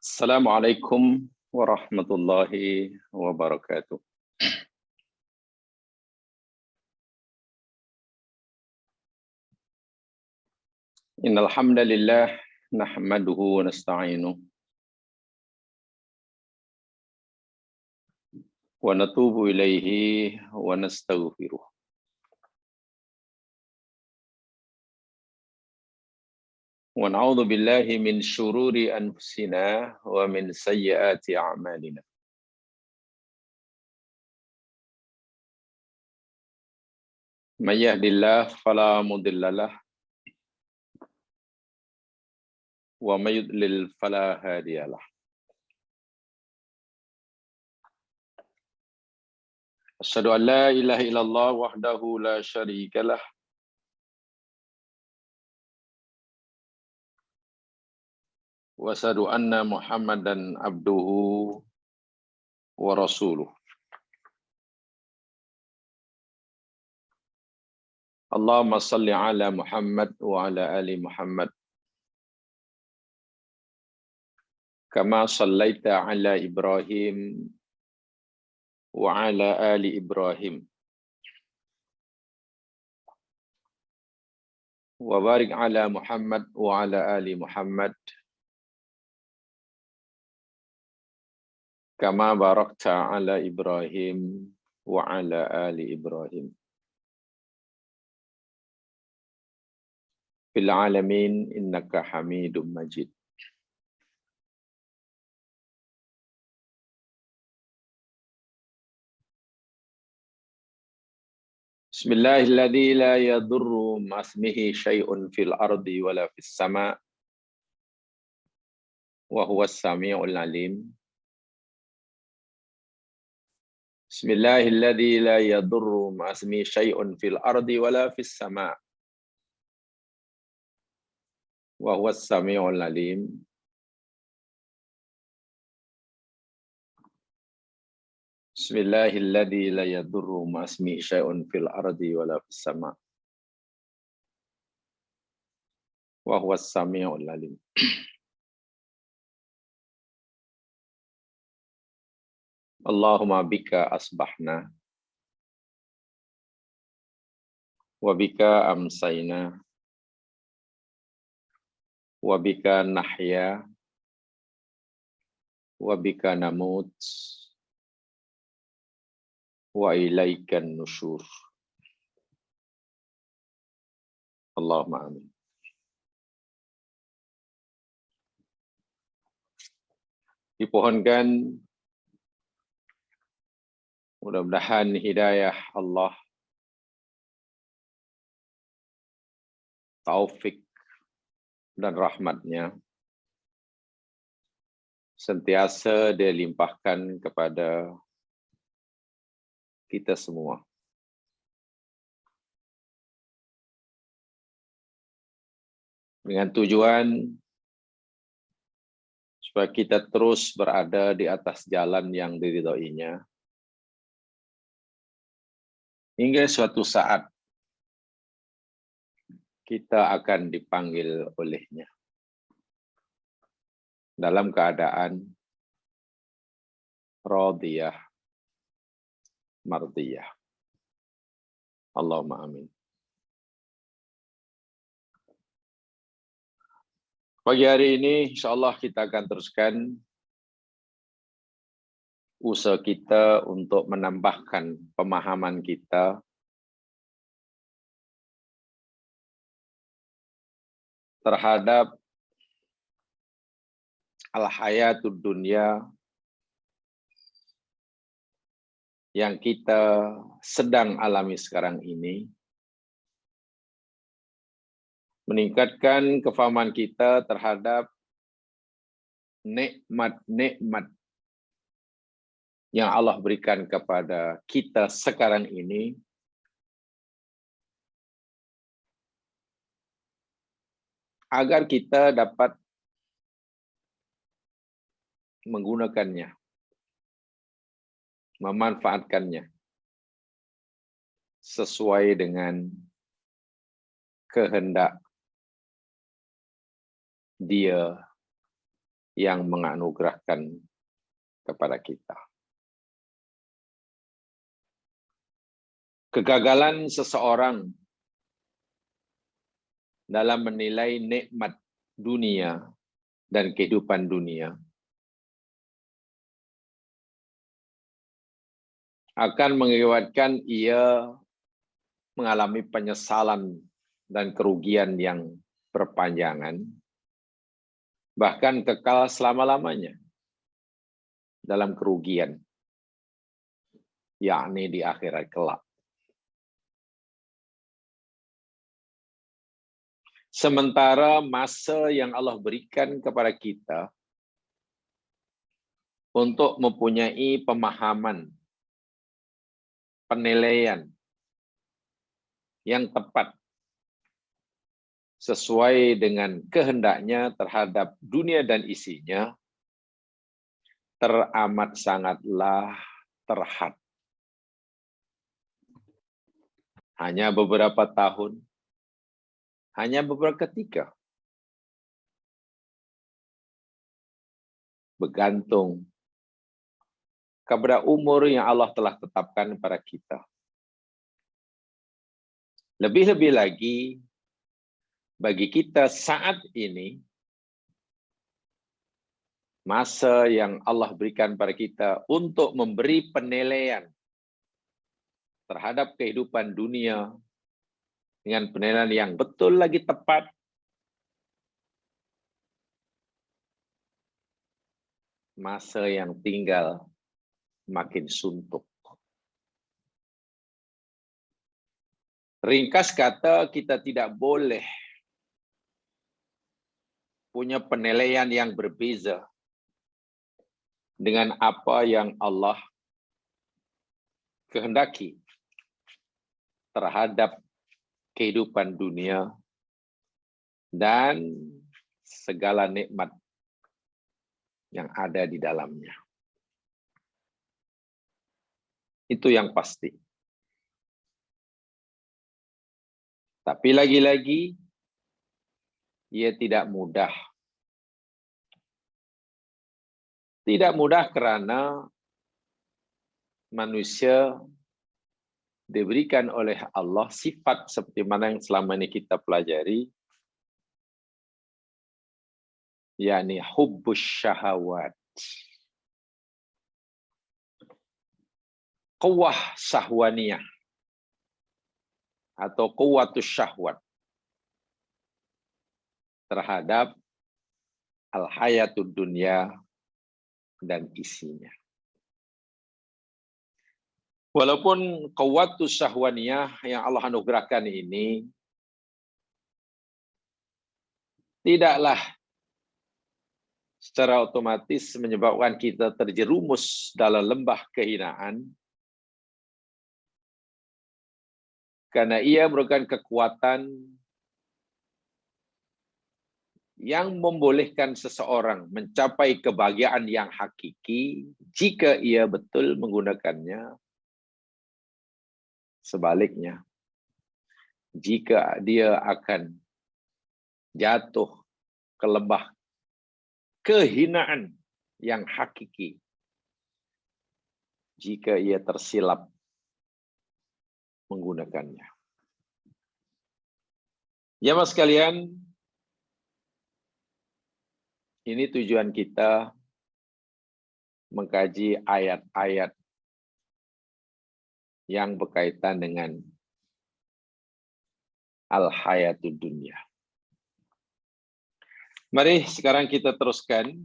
Assalamualaikum warahmatullahi wabarakatuh. Innal hamdalillah nahmaduhu wa nasta'inuhu wa natubu ilaihi wa nastaghfiruh. Wa na'udzu billahi min syururi anfusina wa min sayyiati a'malina. May yahdihillahu fala mudilla lahu wa may yudlil fala hadiya lahu. Asyhadu an la ilaha illallah wahdahu la syarika lah wa asyhadu anna Muhammadan abduhu wa rasuluh. Allahumma salli ala Muhammad wa ala ali Muhammad kama sallaita ala Ibrahim wa ala ali Ibrahim wa barik ala Muhammad wa ala ali Muhammad kama barakta ala Ibrahim wa ala ali Ibrahim fil alamin innaka Hamidum Majid. Bismillahilladzi la yadurru ma'asmihi syai'un fil ardi wala fis sama' wa huwas sami'ul alim. Bismillahilladzi la yadurru ma'asmihi syai'un fil ardi wala fis sama' wa huwas sami'ul alim. Bismillahilladzi la yadurru ma'asmihi syai'un fil ardi wala fis sama' wa huwas sami'ul alim. Allahumma bika asbahna wa bika amsayna wa bika nahya wa bika namut wa ilaikan nusyur. Allahumma amin. Dipohonkan mudah-mudahan hidayah Allah, taufik dan rahmatnya sentiasa dia limpahkan kepada kita semua. Dengan tujuan supaya kita terus berada di atas jalan yang diridhoinya, hingga suatu saat kita akan dipanggil olehnya dalam keadaan radiyah mardiyah. Allahumma amin. Pagi hari ini insyaallah kita akan teruskan usaha kita untuk menambahkan pemahaman kita terhadap al-hayatud dunya yang kita sedang alami sekarang ini, meningkatkan kefahaman kita terhadap nikmat-nikmat yang Allah berikan kepada kita sekarang ini, agar kita dapat menggunakannya, memanfaatkannya sesuai dengan kehendak Dia yang menganugerahkan kepada kita. Kegagalan seseorang dalam menilai nikmat dunia dan kehidupan dunia akan mengakibatkan ia mengalami penyesalan dan kerugian yang berpanjangan, bahkan kekal selama-lamanya dalam kerugian, yakni di akhirat kelak. Sementara masa yang Allah berikan kepada kita untuk mempunyai pemahaman, penilaian yang tepat sesuai dengan kehendaknya terhadap dunia dan isinya, teramat sangatlah terhad. Hanya beberapa tahun, hanya beberapa ketika, bergantung kepada umur yang Allah telah tetapkan kepada kita. Lebih-lebih lagi, bagi kita saat ini, masa yang Allah berikan pada kita untuk memberi penilaian terhadap kehidupan dunia dengan penilaian yang betul lagi tepat, masa yang tinggal makin suntuk. Ringkas kata, kita tidak boleh punya penilaian yang berbeza dengan apa yang Allah kehendaki terhadap kehidupan dunia dan segala nikmat yang ada di dalamnya. Itu yang pasti. Tapi lagi-lagi, ia tidak mudah. Tidak mudah karena manusia diberikan oleh Allah sifat seperti mana yang selama ini kita pelajari, yakni hubbus syahawat. Quwwah syahwaniyah atau quwwatus syahwat terhadap al-hayatud dunya dan isinya. Walaupun quwwatus syahwaniyah yang Allah anugerahkan ini tidaklah secara otomatis menyebabkan kita terjerumus dalam lembah kehinaan, karena ia merupakan kekuatan yang membolehkan seseorang mencapai kebahagiaan yang hakiki jika ia betul menggunakannya. Sebaliknya, jika dia akan jatuh ke lembah kehinaan yang hakiki, jika ia tersilap menggunakannya. Ya mas sekalian, ini tujuan kita mengkaji ayat-ayat yang berkaitan dengan al-hayatud dunya. Mari sekarang kita teruskan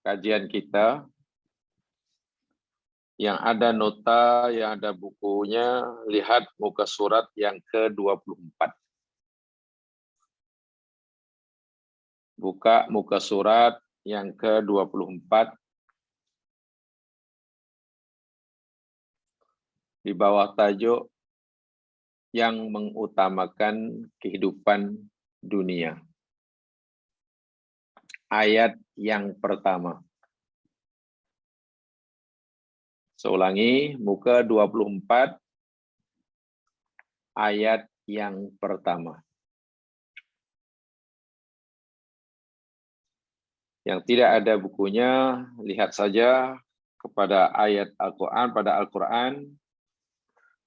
kajian kita. Yang ada nota, yang ada bukunya, lihat muka surat yang ke-24. Buka muka surat yang ke-24. Di bawah tajuk yang mengutamakan kehidupan dunia. Ayat yang pertama. Seulangi, muka 24, ayat yang pertama. Yang tidak ada bukunya, lihat saja kepada ayat Al-Quran, pada Al-Quran,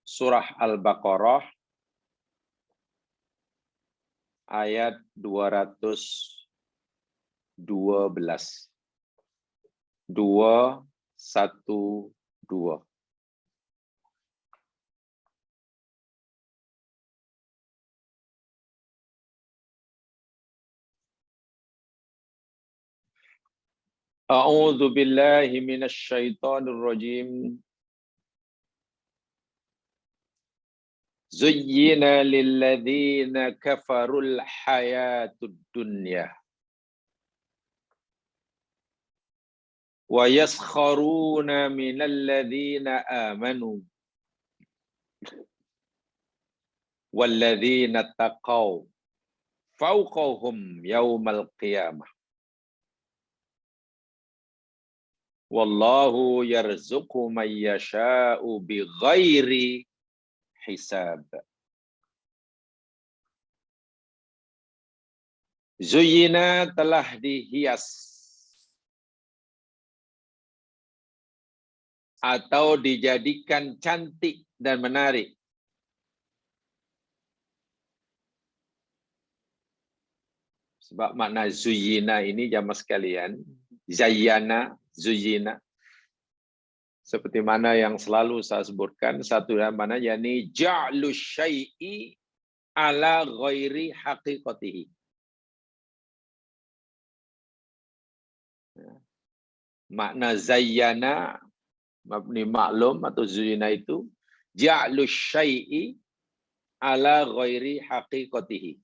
surah Al-Baqarah, ayat 212. 212. A'udzu billahi minasy syaithanir rajim. Zuyyina lilladzina kafarul hayatud dunya wa yaskharuna minal ladzina amanu walladzina taqaw fawqahum yaumal qiyamah. Wallahu yarzuqu man yasha'u bighairi hisab. Zuyyina telah dihias atau dijadikan cantik dan menarik sebab makna zuyyina ini jamaah sekalian, zayyana, zuyyina, seperti mana yang selalu saya sebutkan, satu yang mana yakni ja'lu syai'i ala ghairi haqiqatihi. Makna zayyana, mabni maklum atau zuyyina itu ja'lu syai'i ala ghairi haqiqatihi.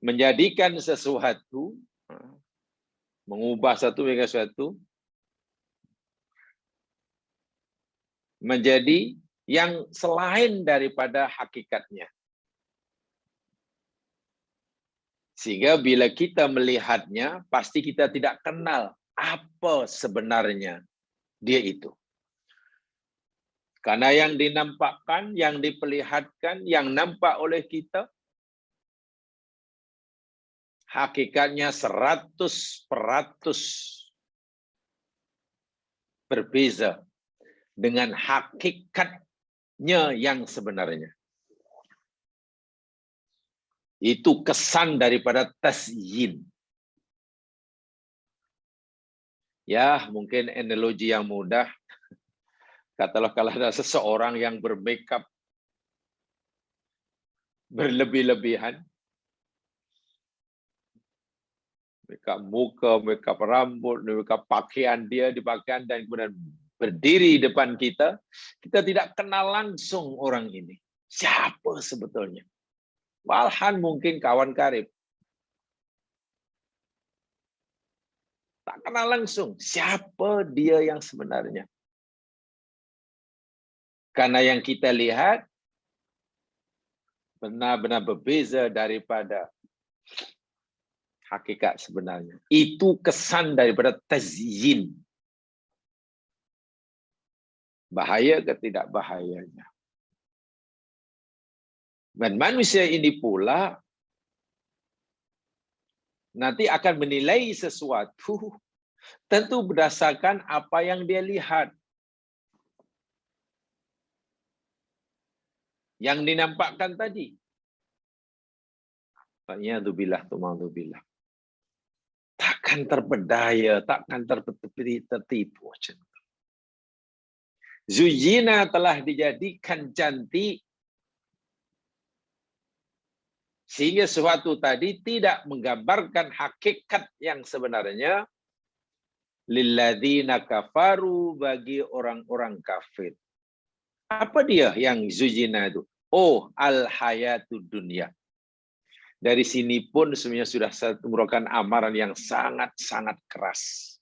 Menjadikan sesuatu, mengubah satu menjadi sesuatu menjadi yang selain daripada hakikatnya. Sehingga bila kita melihatnya, pasti kita tidak kenal apa sebenarnya dia itu. Karena yang dinampakkan, yang diperlihatkan, yang nampak oleh kita, hakikatnya 100% berbeza dengan hakikatnya yang sebenarnya. Itu kesan daripada tazyin. Ya, mungkin analogi yang mudah. Katalah kalau ada seseorang yang bermakeup berlebih-lebihan, makeup muka, makeup rambut, makeup pakaian dia dipakaian dan kemudian berdiri di depan kita, kita tidak kenal langsung orang ini. Siapa sebetulnya? Malahan mungkin kawan karib. Tak kenal langsung siapa dia yang sebenarnya. Karena yang kita lihat benar-benar berbeza daripada hakikat sebenarnya. Itu kesan daripada tazyin. Bahaya ke tidak bahayanya. Dan manusia ini pula nanti akan menilai sesuatu tentu berdasarkan apa yang dia lihat. Yang dinampakkan tadi. Ya'udzubillah, tumadzubillah. Takkan terpedaya, takkan tertipu. Zuyyina telah dijadikan cantik sehingga sesuatu tadi tidak menggambarkan hakikat yang sebenarnya lilladzina kafaru, bagi orang-orang kafir. Apa dia yang zuyyina itu? Oh, al-hayatud dunya. Dari sini pun sebenarnya sudah merupakan amaran yang sangat-sangat keras.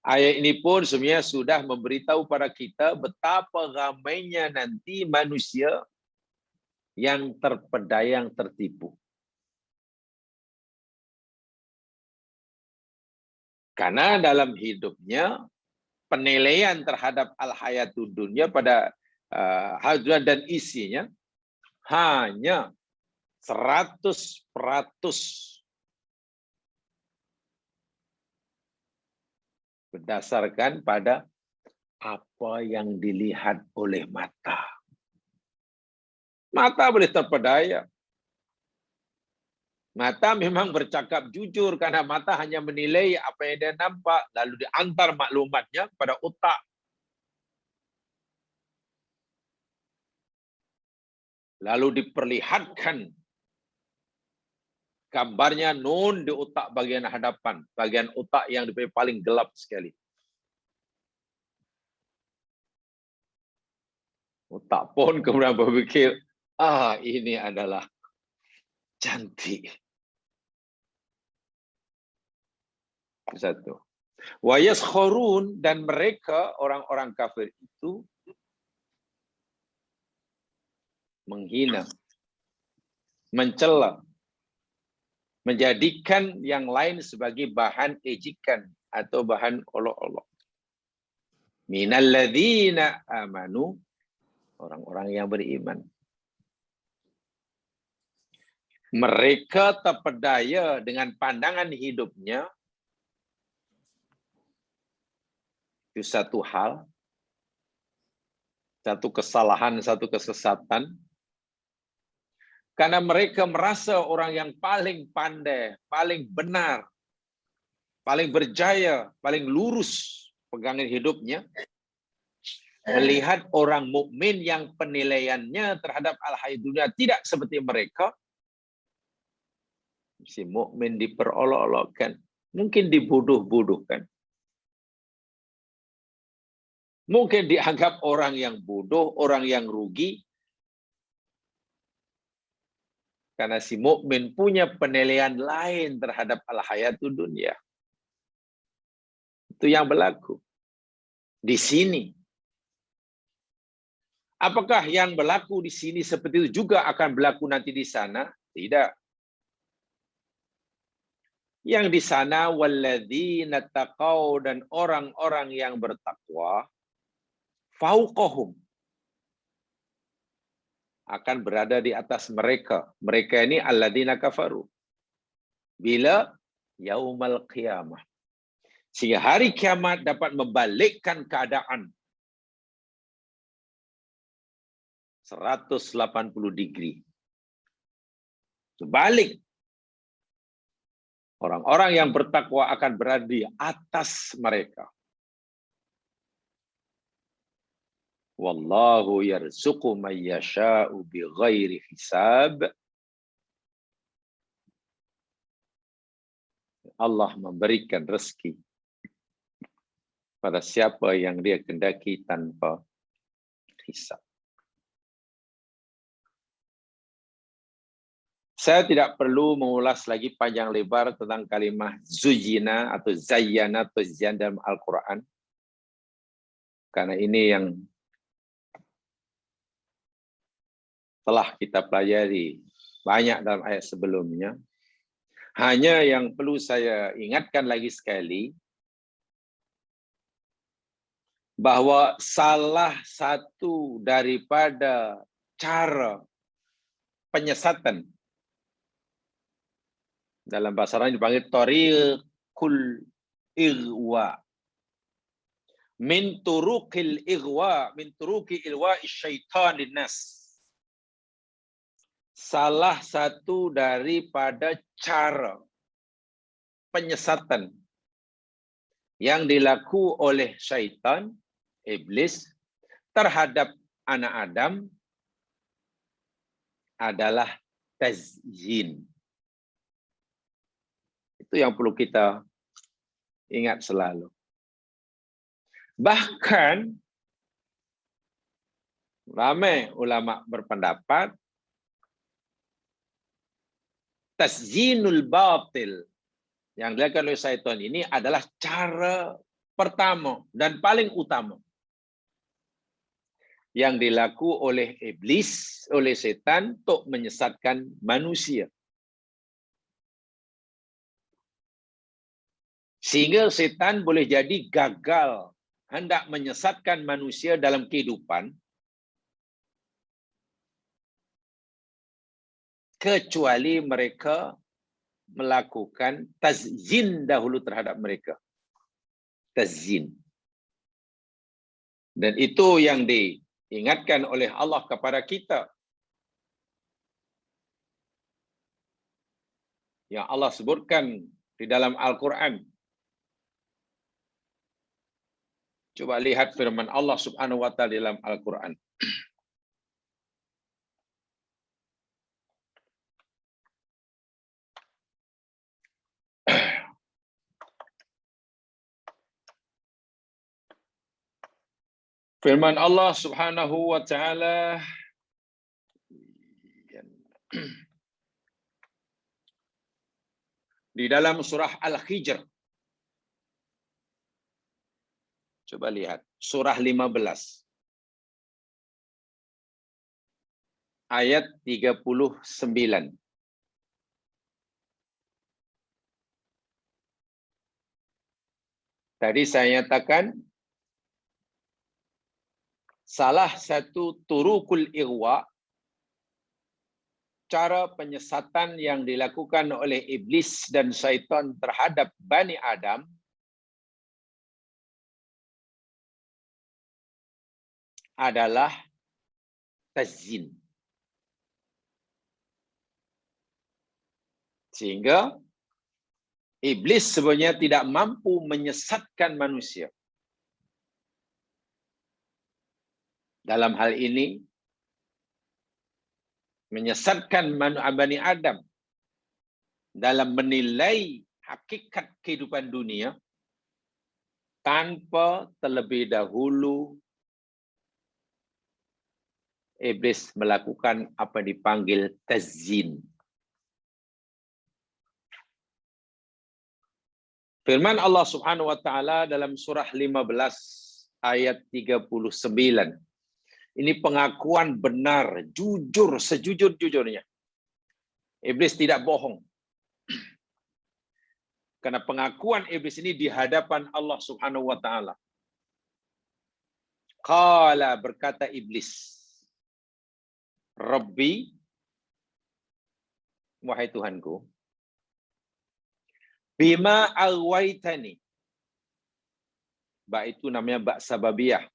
Ayat ini pun sebenarnya sudah memberitahu pada kita betapa ramainya nanti manusia yang terpedaya, yang tertipu. Karena dalam hidupnya penilaian terhadap al-hayatud dunya pada hadrah dan isinya hanya 100% berdasarkan pada apa yang dilihat oleh mata. Mata boleh terpedaya. Mata memang bercakap jujur karena mata hanya menilai apa yang dia nampak lalu diantar maklumatnya pada otak. Lalu diperlihatkan gambarnya di otak bagian hadapan, bagian otak yang paling gelap sekali. Otak pun kemudian berpikir, ini adalah cantik. Satu. Wa yaskharun, dan mereka orang-orang kafir itu menghina, mencela, menjadikan yang lain sebagai bahan ejekan atau bahan olok-olok. Minal ladzina amanu, orang-orang yang beriman. Mereka terpedaya dengan pandangan hidupnya. Itu satu hal, satu kesalahan, satu kesesatan. Karena mereka merasa orang yang paling pandai, paling benar, paling berjaya, paling lurus pegangan hidupnya, melihat orang mukmin yang penilaiannya terhadap al-hayat dunia tidak seperti mereka, si mukmin diperolok-olokkan, mungkin dibodoh-bodohkan. Mungkin dianggap orang yang bodoh, orang yang rugi. Karena si mukmin punya penilaian lain terhadap al-hayatud dunia. Itu yang berlaku di sini. Apakah yang berlaku di sini seperti itu juga akan berlaku nanti di sana? Tidak. Yang di sana walladzina taqau, dan orang-orang yang bertakwa, fauqahum, akan berada di atas mereka. Mereka ini alladzina kafaru. Bila yaumal qiyamah. Sehingga hari kiamat dapat membalikkan keadaan 180 degree. Sebalik. Orang-orang yang bertakwa akan berada di atas mereka. Wallahu yarzuqu man yasha'u bighairi hisab. Allah memberikan rezeki pada siapa yang dia kehendaki tanpa hisab. Saya tidak perlu mengulas lagi panjang lebar tentang kalimah zuyina atau zayyana atau zyan dalam Al-Quran. Karena ini yang telah kita pelajari banyak dalam ayat sebelumnya. Hanya yang perlu saya ingatkan lagi sekali, bahwa salah satu daripada cara penyesatan, dalam bahasa Arab dipanggil tariqul ighwa, min turuqil ighwa, min turuqi ilwa syaitan linnas. Salah satu daripada cara penyesatan yang dilaku oleh syaitan, iblis, terhadap anak Adam adalah tazyin. Itu yang perlu kita ingat selalu. Bahkan ramai ulama berpendapat tazyinul batil yang dilakukan oleh syaitan ini adalah cara pertama dan paling utama yang dilaku oleh iblis, oleh setan untuk menyesatkan manusia. Sehingga setan boleh jadi gagal hendak menyesatkan manusia dalam kehidupan kecuali mereka melakukan tazyin dahulu terhadap mereka. Tazyin. Dan itu yang diingatkan oleh Allah kepada kita. Yang Allah sebutkan di dalam Al-Quran. Coba lihat firman Allah Subhanahu wa taala dalam Al-Quran. Firman Allah Subhanahu wa taala di dalam surah Al-Hijr. Coba lihat, surah 15. Ayat 39. Tadi saya nyatakan salah satu turukul ighwa, cara penyesatan yang dilakukan oleh iblis dan syaitan terhadap Bani Adam adalah tazyin. Sehingga iblis sebenarnya tidak mampu menyesatkan manusia. Dalam hal ini, menyesatkan Bani Adam dalam menilai hakikat kehidupan dunia tanpa terlebih dahulu iblis melakukan apa yang dipanggil tazyin. Firman Allah Subhanahu wa taala dalam surah 15 ayat 39. Ini pengakuan benar, jujur, sejujur-jujurnya. Iblis tidak bohong. Karena pengakuan iblis ini di hadapan Allah Subhanahu wa taala. Qala, berkata iblis, Rabbi, wahai Tuhanku, bima aghwaytani. Ba itu namanya ba sababiyah.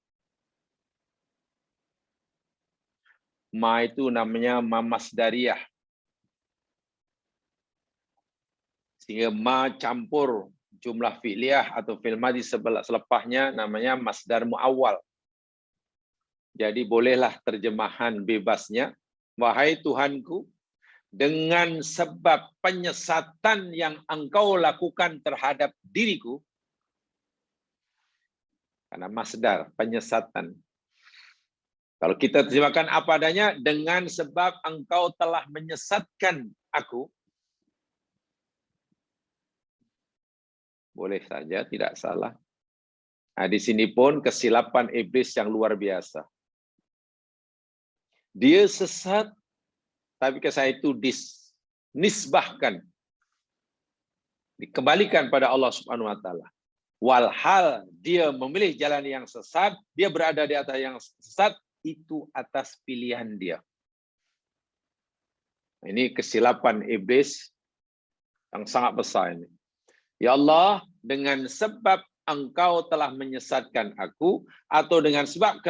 Ma itu namanya mamasdariyah. Sehingga ma campur jumlah fi'liyah atau fi'il madhi selepahnya namanya masdar muawwal. Jadi bolehlah terjemahan bebasnya, wahai Tuhanku, dengan sebab penyesatan yang engkau lakukan terhadap diriku, karena masdar penyesatan. Kalau kita terjemahkan apa adanya, dengan sebab engkau telah menyesatkan aku, boleh saja, tidak salah. Nah, di sini pun kesilapan iblis yang luar biasa. Dia sesat, tapi ke saya itu disnisbahkan, dikembalikan pada Allah Subhanahu wa taala. Walhal dia memilih jalan yang sesat, dia berada di atas yang sesat, itu atas pilihan dia. Ini kesilapan iblis yang sangat besar ini. Ya Allah, dengan sebab engkau telah menyesatkan aku, atau dengan sebab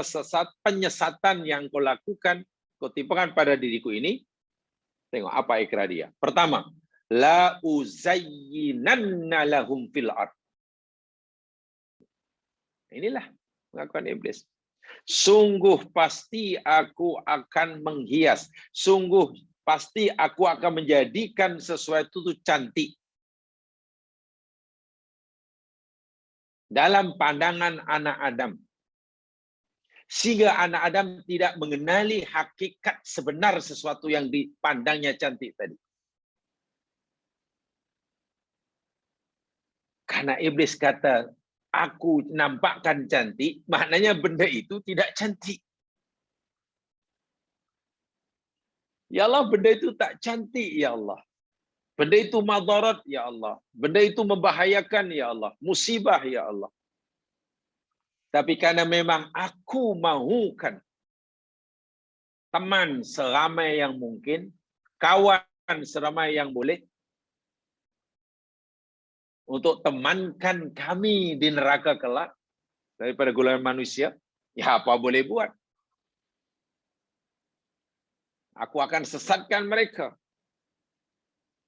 penyesatan yang kau lakukan, kau timpakan pada diriku ini, tengok apa ikrar dia. Pertama, la uzayyinanna lahum fil ard. Inilah pengakuan iblis. Sungguh pasti aku akan menghias. Sungguh pasti aku akan menjadikan sesuatu itu cantik. Dalam pandangan anak Adam. Sehingga anak Adam tidak mengenali hakikat sebenar sesuatu yang dipandangnya cantik tadi. Karena iblis kata, aku nampakkan cantik, maknanya benda itu tidak cantik. Ya Allah, benda itu tak cantik, ya Allah. Benda itu madarat, ya Allah. Benda itu membahayakan, ya Allah. Musibah, ya Allah. Tapi karena memang aku mahukan teman seramai yang mungkin, kawan seramai yang boleh untuk temankan kami di neraka kelak daripada golongan manusia, ya apa boleh buat? Aku akan sesatkan mereka.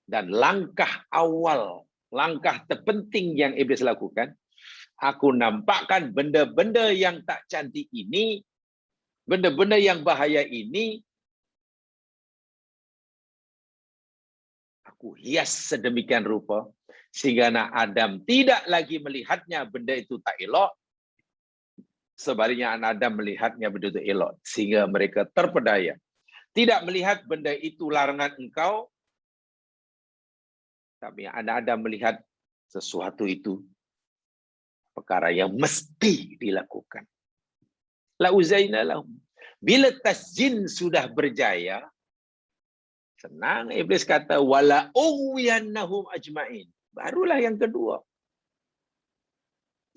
Dan langkah awal, langkah terpenting yang iblis lakukan, aku nampakkan benda-benda yang tak cantik ini, benda-benda yang bahaya ini, aku hias sedemikian rupa, sehingga anak Adam tidak lagi melihatnya benda itu tak elok, sebaliknya anak Adam melihatnya benda itu elok, sehingga mereka terpedaya. Tidak melihat benda itu larangan engkau, tapi anak Adam melihat sesuatu itu perkara yang mesti dilakukan. La uzaina lahum. Bila tasjin sudah berjaya, senang iblis kata wala ughwiyannahum ajmain. Barulah yang kedua.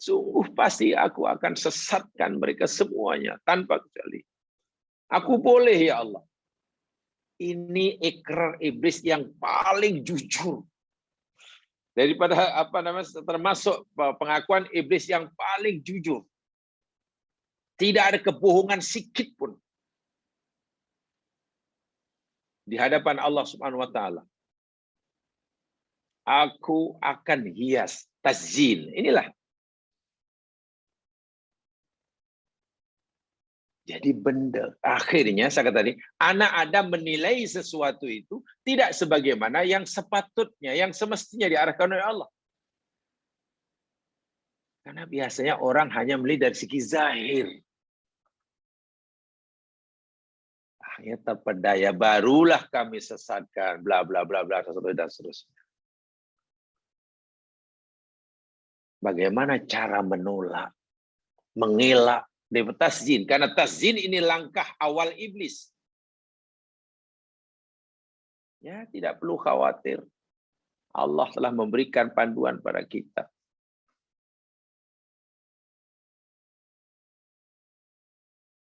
Sungguh pasti aku akan sesatkan mereka semuanya tanpa kecuali. Aku boleh ya Allah. Ini ikrar iblis yang paling jujur. Daripada termasuk pengakuan iblis yang paling jujur. Tidak ada kebohongan sikit pun di hadapan Allah Subhanahu wa taala. Aku akan hias tazyin. Inilah. Jadi benda. Akhirnya saya kata tadi, anak Adam menilai sesuatu itu tidak sebagaimana yang sepatutnya, yang semestinya diarahkan oleh Allah. Karena biasanya orang hanya melihat dari segi zahir. Akhirnya terpedaya, barulah kami sesatkan, bla bla bla bla dan seterusnya. Bagaimana cara menolak, mengelak dari tasjin? Karena tasjin ini langkah awal iblis. Ya, tidak perlu khawatir. Allah telah memberikan panduan pada kita.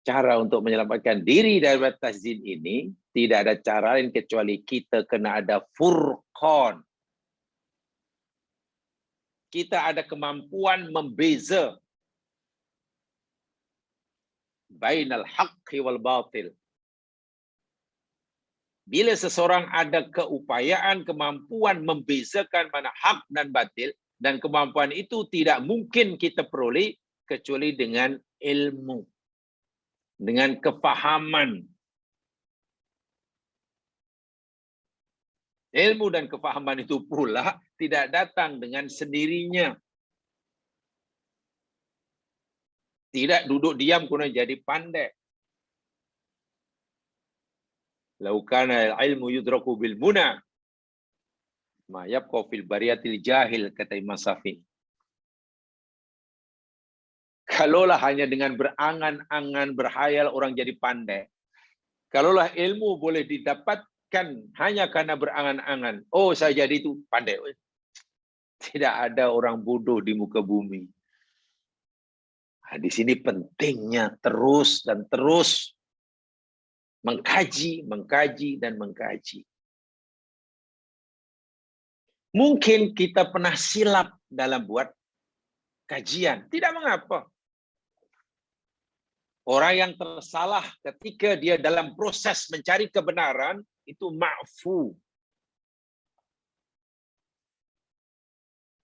Cara untuk menyelamatkan diri dari tasjin ini, tidak ada cara lain kecuali kita kena ada furqan. Kita ada kemampuan membeza bainal haqqi wal batil. Bila seseorang ada keupayaan, kemampuan membezakan mana hak dan batil, dan kemampuan itu tidak mungkin kita peroleh kecuali dengan ilmu, dengan kefahaman. Ilmu dan kefahaman itu pula tidak datang dengan sendirinya. Tidak duduk diam kemudian jadi pandai. Lau kana ilmu yudraku bil muna ma yabqa fil bariyatil jahil, kata Imam Syafi'i. Kalaulah hanya dengan berangan-angan, berhayal orang jadi pandai. Kalaulah ilmu boleh didapatkan hanya karena berangan-angan. Oh, saya jadi itu pandai. Tidak ada orang bodoh di muka bumi. Nah, di sini pentingnya terus dan terus mengkaji, mengkaji, dan mengkaji. Mungkin kita pernah silap dalam buat kajian. Tidak mengapa. Orang yang tersalah ketika dia dalam proses mencari kebenaran, itu ma'fu.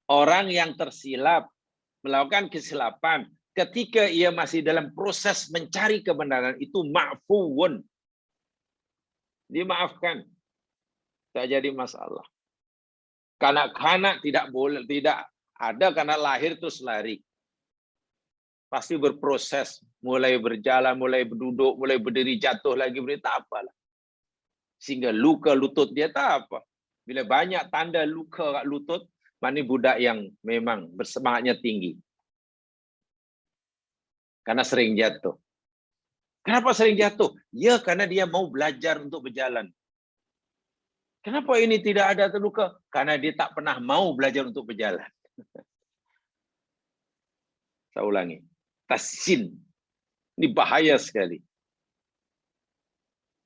Orang yang tersilap, melakukan kesilapan, ketika ia masih dalam proses mencari kebenaran, itu ma'fuun. Dimaafkan. Tak jadi masalah. Kanak-kanak tidak boleh, tidak ada karena lahir terus lari. Pasti berproses, mulai berjalan, mulai berduduk, mulai berdiri, jatuh lagi, tak apalah. Sehingga luka lutut dia tak apa. Bila banyak tanda luka kat lutut, mana budak yang memang bersemangatnya tinggi. Karena sering jatuh. Kenapa sering jatuh? Ya, karena dia mau belajar untuk berjalan. Kenapa ini tidak ada terluka? Karena dia tak pernah mau belajar untuk berjalan. Saya ulangi. Tasjin. Ini bahaya sekali.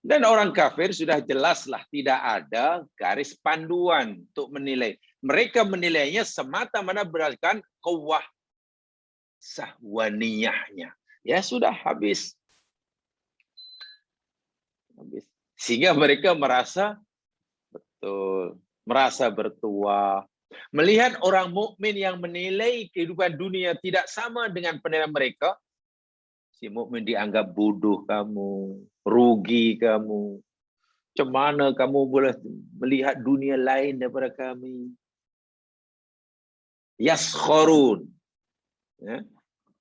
Dan orang kafir sudah jelaslah tidak ada garis panduan untuk menilai. Mereka menilainya semata-mata berdasarkan kuwah sahwaniyahnya. Ya sudah habis. Sehingga mereka merasa betul, merasa bertuah. Melihat orang mukmin yang menilai kehidupan dunia tidak sama dengan penilaian mereka, si mukmin dianggap bodoh kamu, rugi kamu. Macam mana kamu boleh melihat dunia lain daripada kami? Yaskhurun. Ya?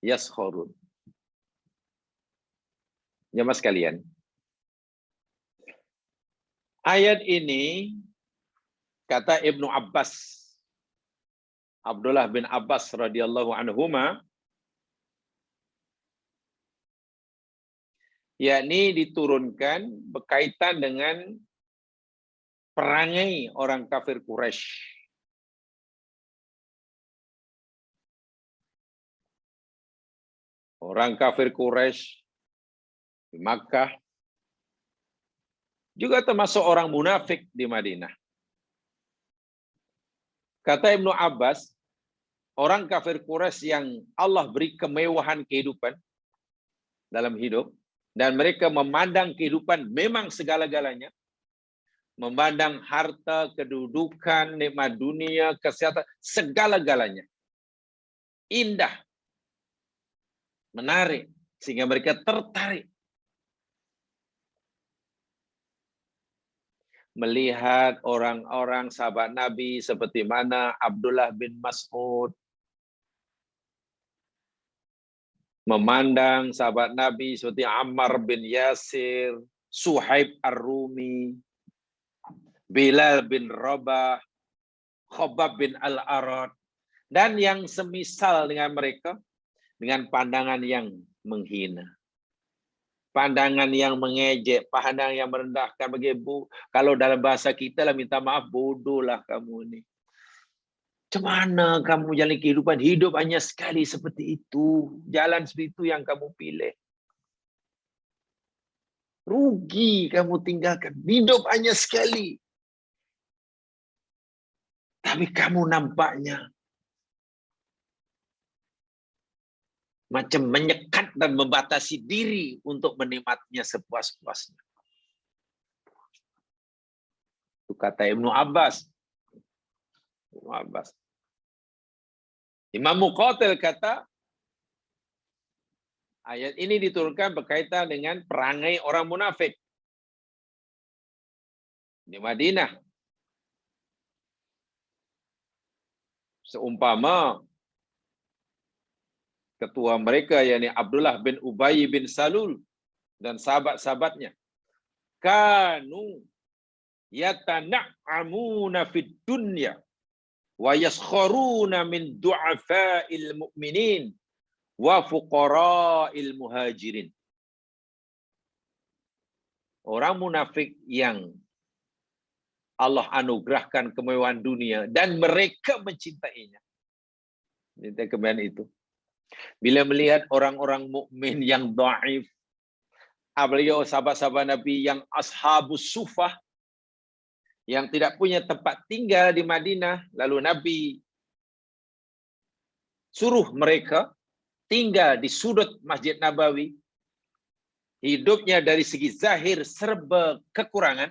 Yaskhurun. Jemaah sekalian, ayat ini kata Ibnu Abbas, Abdullah bin Abbas radhiyallahu anhuma, yakni diturunkan berkaitan dengan perangai orang kafir Quraisy. Orang kafir Quraisy di Makkah juga termasuk orang munafik di Madinah. Kata Ibnu Abbas, orang kafir Quraisy yang Allah beri kemewahan kehidupan dalam hidup, dan mereka memandang kehidupan memang segala-galanya, memandang harta, kedudukan, nikmat dunia, kesehatan, segala-galanya indah, menarik, sehingga mereka tertarik melihat orang-orang sahabat Nabi seperti mana Abdullah bin Mas'ud, memandang sahabat Nabi seperti Ammar bin Yasir, Suhaib Ar-Rumi, Bilal bin Rabah, Khabbab bin Al-Arad, dan yang semisal dengan mereka, dengan pandangan yang menghina, pandangan yang mengejek, pandangan yang merendahkan. Kalau dalam bahasa kita lah, minta maaf, bodohlah kamu ini. Macam mana kamu jalan kehidupan? Hidup hanya sekali seperti itu. Jalan seperti itu yang kamu pilih. Rugi kamu tinggalkan. Hidup hanya sekali. Tapi kamu nampaknya macam menyekat dan membatasi diri untuk menikmatinya sepuas-puasnya. Itu kata Ibnu Abbas. Ibnu Abbas. Imam Muqatil kata, ayat ini diturunkan berkaitan dengan perangai orang munafik di Madinah. Seumpama ketua mereka, yakni Abdullah bin Ubay bin Salul dan sahabat-sahabatnya, kanu yatana'amuna fid dunya wa yaskharuna min du'afa'il mu'minin wa fuqara'il muhajirin. Orang munafik yang Allah anugerahkan kemewahan dunia dan mereka mencintainya. Cinta kemewahan itu. Bila melihat orang-orang mukmin yang dhaif, apalagi sahabat-sahabat Nabi yang ashabus sufah, yang tidak punya tempat tinggal di Madinah, lalu Nabi suruh mereka tinggal di sudut Masjid Nabawi, hidupnya dari segi zahir serba kekurangan,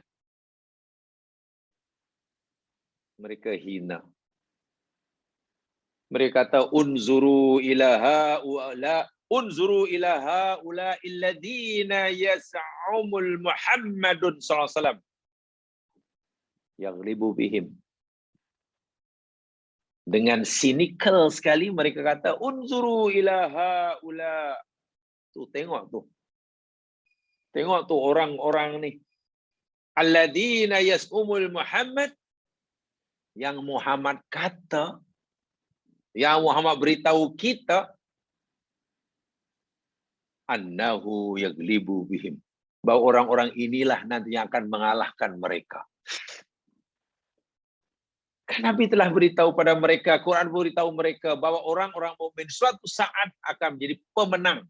mereka hina. Mereka kata, unzuru ila haula alladhina yas'umul Muhammadun sallallahu alaihi wasallam yaghlibu bihim. Dengan cynical sekali mereka kata, unzuru ila haula. Tuh, tengok tuh. Tengok tuh orang-orang ni. Alladhina yas'umul Muhammad, yang Muhammad kata, yang Muhammad beritahu kita, annahu yaghlibu bihim, bahwa orang-orang inilah nanti yang akan mengalahkan mereka. Kan Nabi telah beritahu pada mereka, Quran beritahu mereka bahwa orang-orang mukmin suatu saat akan menjadi pemenang.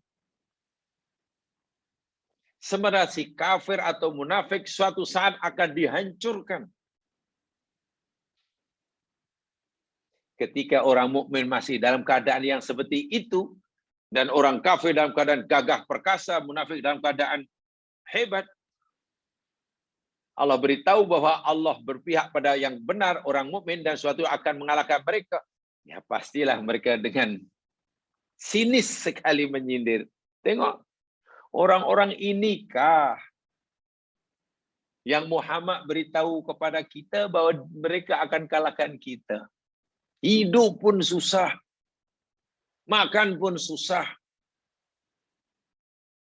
Sementara si kafir atau munafik suatu saat akan dihancurkan. Ketika orang mukmin masih dalam keadaan yang seperti itu, dan orang kafir dalam keadaan gagah perkasa, munafik dalam keadaan hebat, Allah beritahu bahwa Allah berpihak pada yang benar, orang mukmin, dan suatu akan mengalahkan mereka. Ya pastilah mereka dengan sinis sekali menyindir. Tengok, orang-orang inikah yang Muhammad beritahu kepada kita bahwa mereka akan kalahkan kita. Hidup pun susah, makan pun susah.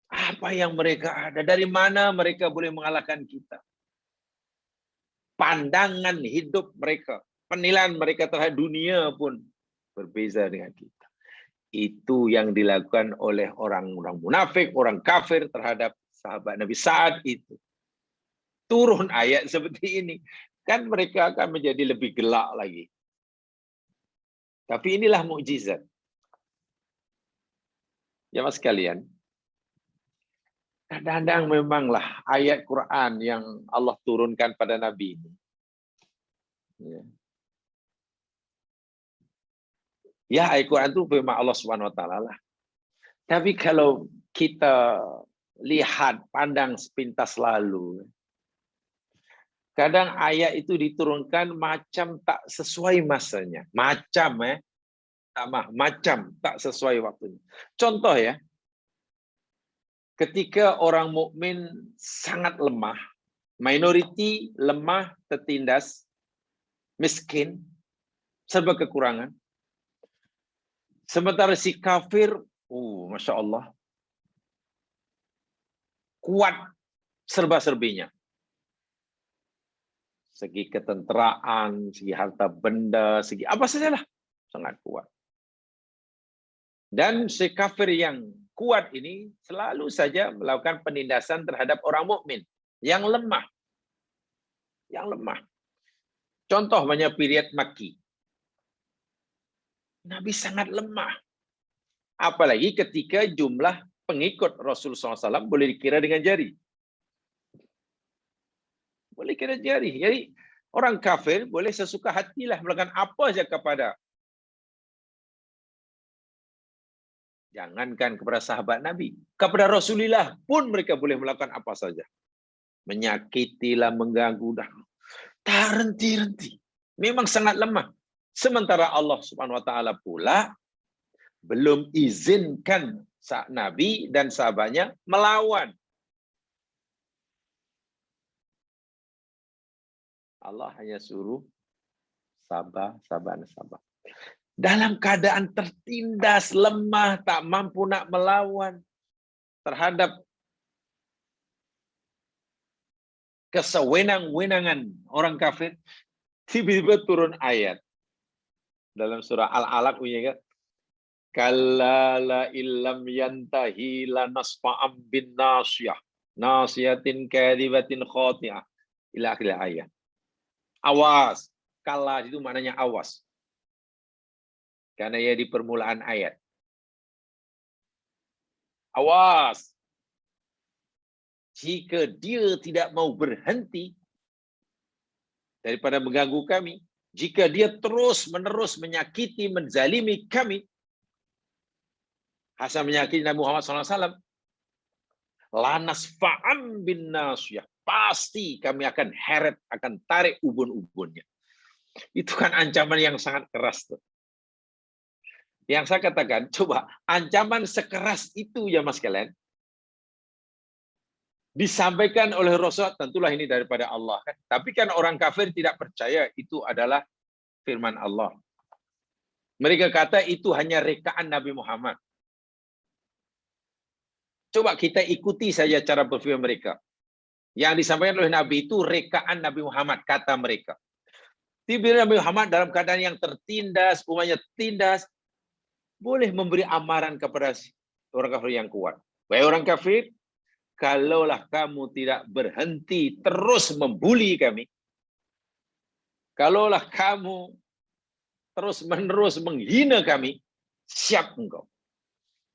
Apa yang mereka ada? Dari mana mereka boleh mengalahkan kita? Pandangan hidup mereka, penilaian mereka terhadap dunia pun berbeza dengan kita. Itu yang dilakukan oleh orang-orang munafik, orang kafir terhadap sahabat Nabi saat itu. Turun ayat seperti ini, kan mereka akan menjadi lebih gelak lagi. Tapi inilah mukjizat. Ya mas sekalian, kadang-kadang memanglah ayat Quran yang Allah turunkan pada Nabi ini. Ya, ayat Quran itu firman Allah Subhanahu wa taala lah. Tapi kalau kita lihat, pandang sepintas lalu, kadang ayat itu diturunkan macam tak sesuai masanya. Macam tak sesuai waktunya. Contoh ya, ketika orang mukmin sangat lemah, minoriti lemah, tertindas, miskin, serba kekurangan. Sementara si kafir, Masya Allah, kuat serba-serbinya. Segi ketenteraan, segi harta benda, segi apa sajalah, sangat kuat. Dan si kafir yang kuat ini selalu saja melakukan penindasan terhadap orang mukmin yang lemah. Yang lemah. Contoh banyak period Makki. Nabi sangat lemah. Apalagi ketika jumlah pengikut Rasulullah SAW boleh dikira dengan jari. Boleh kira jari. Jadi orang kafir boleh sesuka hatilah melakukan apa saja kepada. Jangankan kepada sahabat Nabi. Kepada Rasulullah pun mereka boleh melakukan apa saja. Menyakitilah, mengganggu. Tak henti-henti. Memang sangat lemah. Sementara Allah Subhanahu wa taala pula belum izinkan Nabi dan sahabatnya melawan. Allah hanya suruh sabar. Dalam keadaan tertindas, lemah, tak mampu nak melawan terhadap kesewenang-wenangan orang kafir, tiba-tiba turun ayat. Dalam surah Al-Alaq punya kan, kalla la illam yantahi lanasfa'am bin nasiyah nasiyatin kadhibatin khati'ah ila akhir ayat. Awas, kalla itu maknanya awas. Karena ia di permulaan ayat. Awas. Jika dia tidak mau berhenti daripada mengganggu kami, jika dia terus-menerus menyakiti, menzalimi kami, Hasan menyakiti Nabi Muhammad SAW, lanasfa'am bin nasiyah, pasti kami akan heret, akan tarik ubun-ubunnya. Itu kan ancaman yang sangat keras tuh. Yang saya katakan, coba ancaman sekeras itu ya mas kalian, disampaikan oleh Rasul, tentulah ini daripada Allah kan. Tapi kan orang kafir tidak percaya itu adalah firman Allah. Mereka kata itu hanya rekaan Nabi Muhammad. Coba kita ikuti saja cara berpikir mereka. Yang disampaikan oleh Nabi itu rekaan Nabi Muhammad, kata mereka. Tiba-tiba Nabi Muhammad dalam keadaan yang tertindas, umatnya tindas, boleh memberi amaran kepada orang kafir yang kuat. Wahai orang kafir, kalaulah kamu tidak berhenti terus membuli kami, kalaulah kamu terus-menerus menghina kami, siap engkau.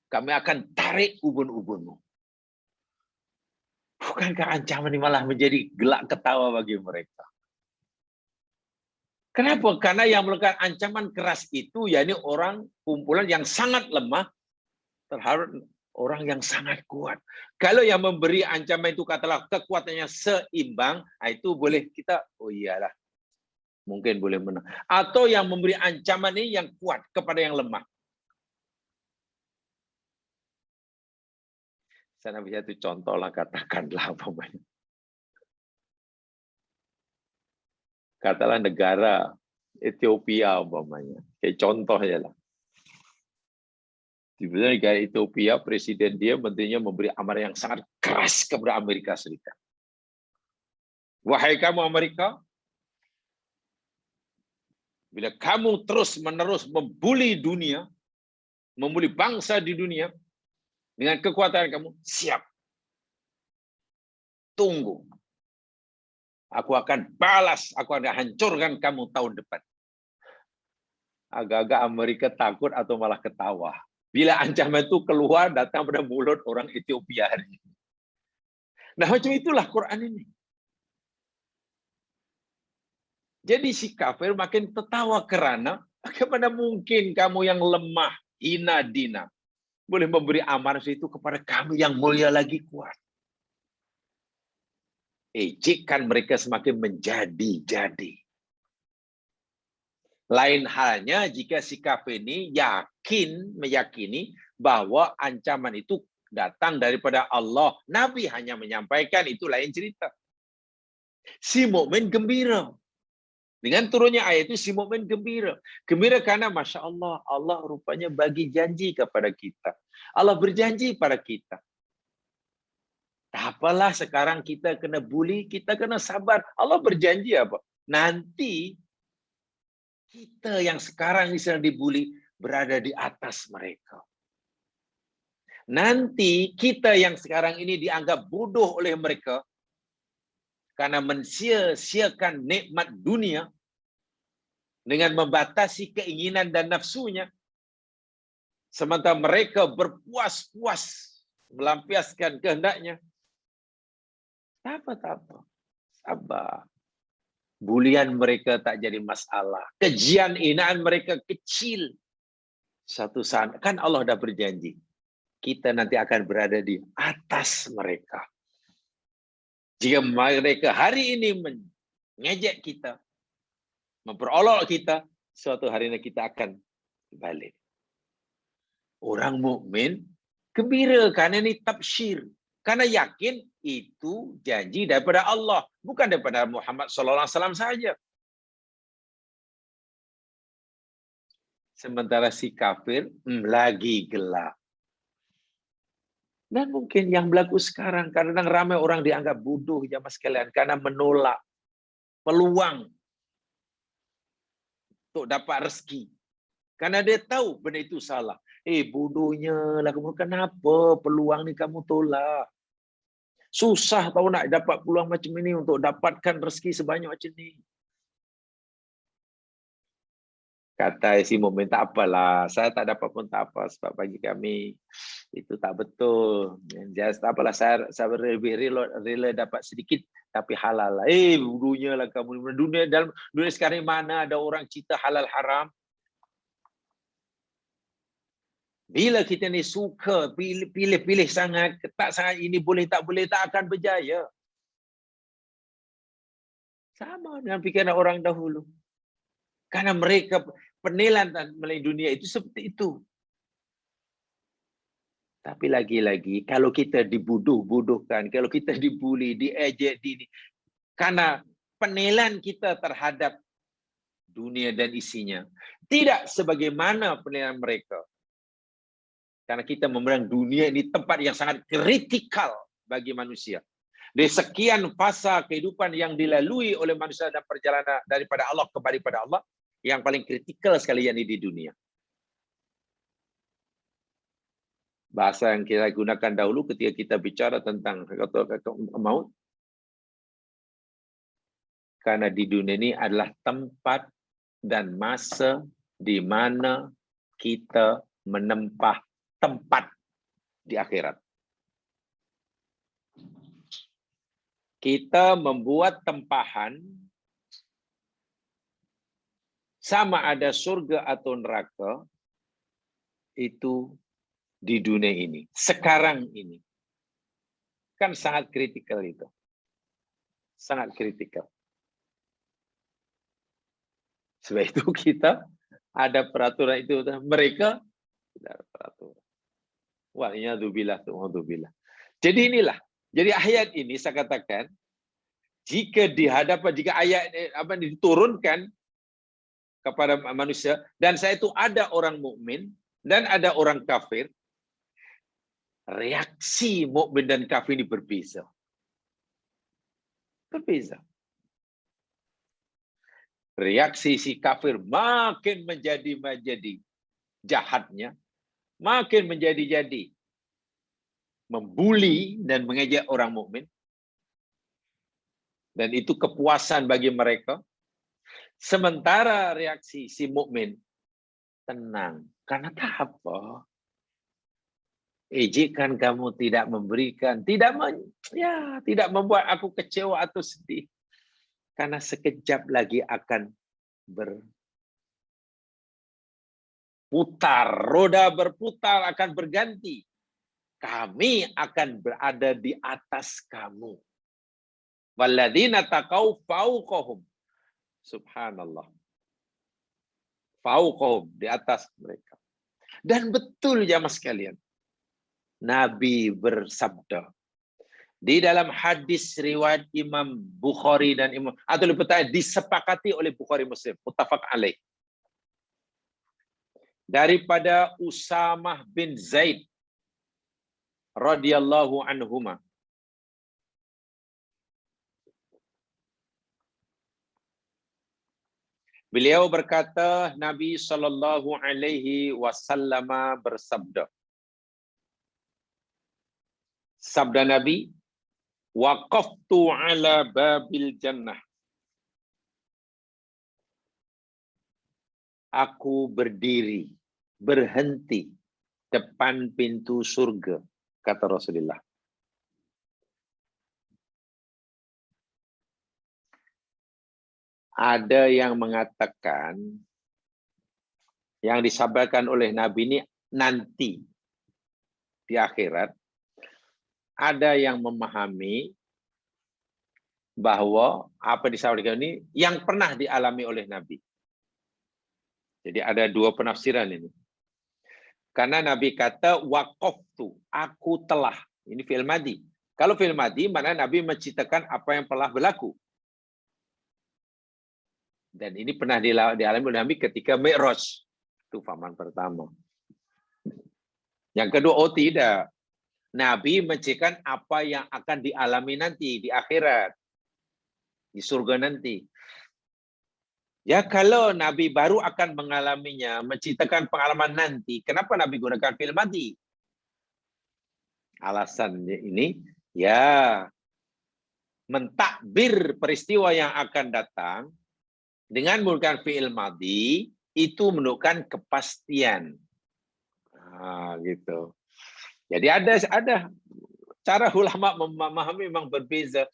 Kami akan tarik ubun-ubunmu. Bukankah ancaman ini malah menjadi gelak ketawa bagi mereka? Kenapa? Karena yang melakukan ancaman keras itu, yakni orang kumpulan yang sangat lemah terhadap orang yang sangat kuat. Kalau yang memberi ancaman itu katalah kekuatannya seimbang, itu boleh kita, oh iyalah, mungkin boleh menang. Atau yang memberi ancaman ini yang kuat kepada yang lemah. Saya bisa itu contoh lah, katakanlah umpamanya. Katalah negara Ethiopia umpamanya, kayak contoh ya lah. Di negara Ethiopia, presiden dia, menterinya memberi amaran yang sangat keras kepada Amerika Serikat. Wahai kamu Amerika, bila kamu terus-menerus membuli dunia, membuli bangsa di dunia, dengan kekuatan kamu, siap. Tunggu. Aku akan balas, aku akan hancurkan kamu tahun depan. Agak-agak Amerika takut atau malah ketawa. Bila ancaman itu keluar, datang pada mulut orang Ethiopia hari ini. Nah, macam itulah Quran ini. Jadi si kafir makin tertawa kerana bagaimana mungkin kamu yang lemah, hina dina, boleh memberi amanah itu kepada kami yang mulia lagi kuat. Ejekan mereka semakin menjadi-jadi. Lain halnya jika si kafir ini meyakini bahwa ancaman itu datang daripada Allah. Nabi hanya menyampaikan, itu lain cerita. Si mukmin gembira. Dengan turunnya ayat itu si mukmin gembira. Gembira karena Masya Allah, Allah rupanya bagi janji kepada kita. Allah berjanji pada kita. Apalah sekarang kita kena bully, kita kena sabar. Allah berjanji apa? Nanti kita yang sekarang sedang dibully berada di atas mereka. Nanti kita yang sekarang ini dianggap bodoh oleh mereka karena mensia-siakan nikmat dunia dengan membatasi keinginan dan nafsunya. Sementara mereka berpuas-puas melampiaskan kehendaknya. Tak apa. Sabar. Bulian mereka tak jadi masalah. Kejian hinaan mereka kecil. Satu saat, kan Allah dah berjanji. Kita nanti akan berada di atas mereka. Jika mereka hari ini mengejek kita, memperolok kita, suatu hari ini kita akan balik. Orang mukmin gembira karena ini tabsyir. Karena yakin itu janji daripada Allah, bukan daripada Muhammad SAW saja. Sementara si kafir lagi gelap. Dan mungkin yang berlaku sekarang, kadang ramai orang dianggap bodoh jamaah sekalian karena menolak peluang untuk dapat rezeki. Karena dia tahu benda itu salah. Bodohnya lah kamu, kenapa peluang ni kamu tolak? Susah tahu nak dapat peluang macam ini untuk dapatkan rezeki sebanyak macam ni. Kata si mukmin, tak apalah, saya tak dapat pun tak apa, sebab bagi kami itu tak betul. Just tak apalah, saya lebih rela dapat sedikit tapi halal lah. Bodohnya lah kamu. Dalam dunia sekarang mana ada orang cerita halal haram? Bila kita ni suka pilih sangat, tak sangat ini boleh tak akan berjaya. Sama dengan fikiran orang dahulu. Karena mereka penilaian melalui dunia itu seperti itu. Tapi lagi-lagi kalau kita dibodoh-bodohkan, kalau kita dibuli, diejek, karena penilaian kita terhadap dunia dan isinya tidak sebagaimana penilaian mereka. Karena kita memandang dunia ini tempat yang sangat kritikal bagi manusia. Di sekian fasa kehidupan yang dilalui oleh manusia dan perjalanan daripada Allah kembali pada Allah, yang paling kritikal sekali yakni di dunia. Bahasa yang kita gunakan dahulu ketika kita bicara tentang maut. Karena di dunia ini adalah tempat dan masa di mana kita menempah tempat di akhirat. kita membuat tempahan sama ada surga atau neraka itu di dunia ini. Sekarang ini. Kan sangat kritikal itu. Sangat kritikal. Sebab itu kita ada peraturan itu. Mereka tidak ada peraturan. Wa'iyadzubillah. Jadi inilah. Jadi ayat ini saya katakan, jika ayat apa diturunkan kepada manusia, dan saya itu ada orang mukmin dan ada orang kafir, reaksi mukmin dan kafir ini berbeza. Berbeza. Reaksi si kafir makin menjadi jahatnya, makin menjadi membuli dan mengejek orang mukmin. Dan itu kepuasan bagi mereka. Sementara reaksi si mukmin tenang, karena tak apa. Ejekan kamu tidak memberikan, tidak membuat aku kecewa atau sedih. Karena sekejap lagi akan berputar, roda berputar akan berganti. Kami akan berada di atas kamu. Walladzina taqaw fauqahum. Subhanallah. Fauqahum, di atas mereka. Dan betul jamaah sekalian. Nabi bersabda di dalam hadis riwayat Imam Bukhari dan Imam, atau lebih tepatnya disepakati oleh Bukhari Muslim, muttafaq alaih. Daripada Usamah bin Zaid radhiyallahu anhuma. Beliau berkata, Nabi sallallahu alaihi wasallam bersabda. Sabda Nabi, waqaftu ala babil jannah. Aku berdiri, berhenti depan pintu surga, kata Rasulullah. Ada yang mengatakan, yang disampaikan oleh Nabi ini nanti di akhirat. Ada yang memahami bahwa apa disampaikan ini yang pernah dialami oleh Nabi. Jadi ada dua penafsiran ini. Karena Nabi kata waqaftu, aku telah. Ini fi'il madhi. Kalau fi'il madhi, mana Nabi menciptakan apa yang telah berlaku. Dan ini pernah dialami oleh Nabi ketika Mi'raj. Itu fahaman pertama. Yang kedua, oh tidak. Nabi menciptakan apa yang akan dialami nanti di akhirat. Di surga nanti. Ya kalau Nabi baru akan mengalaminya, menciptakan pengalaman nanti, kenapa Nabi gunakan fi'il madhi? Alasannya ini, ya mentakbir peristiwa yang akan datang dengan menggunakan fi'il madhi itu menunjukkan kepastian. Nah, gitu. Jadi ada cara ulama memahami memang berbeza.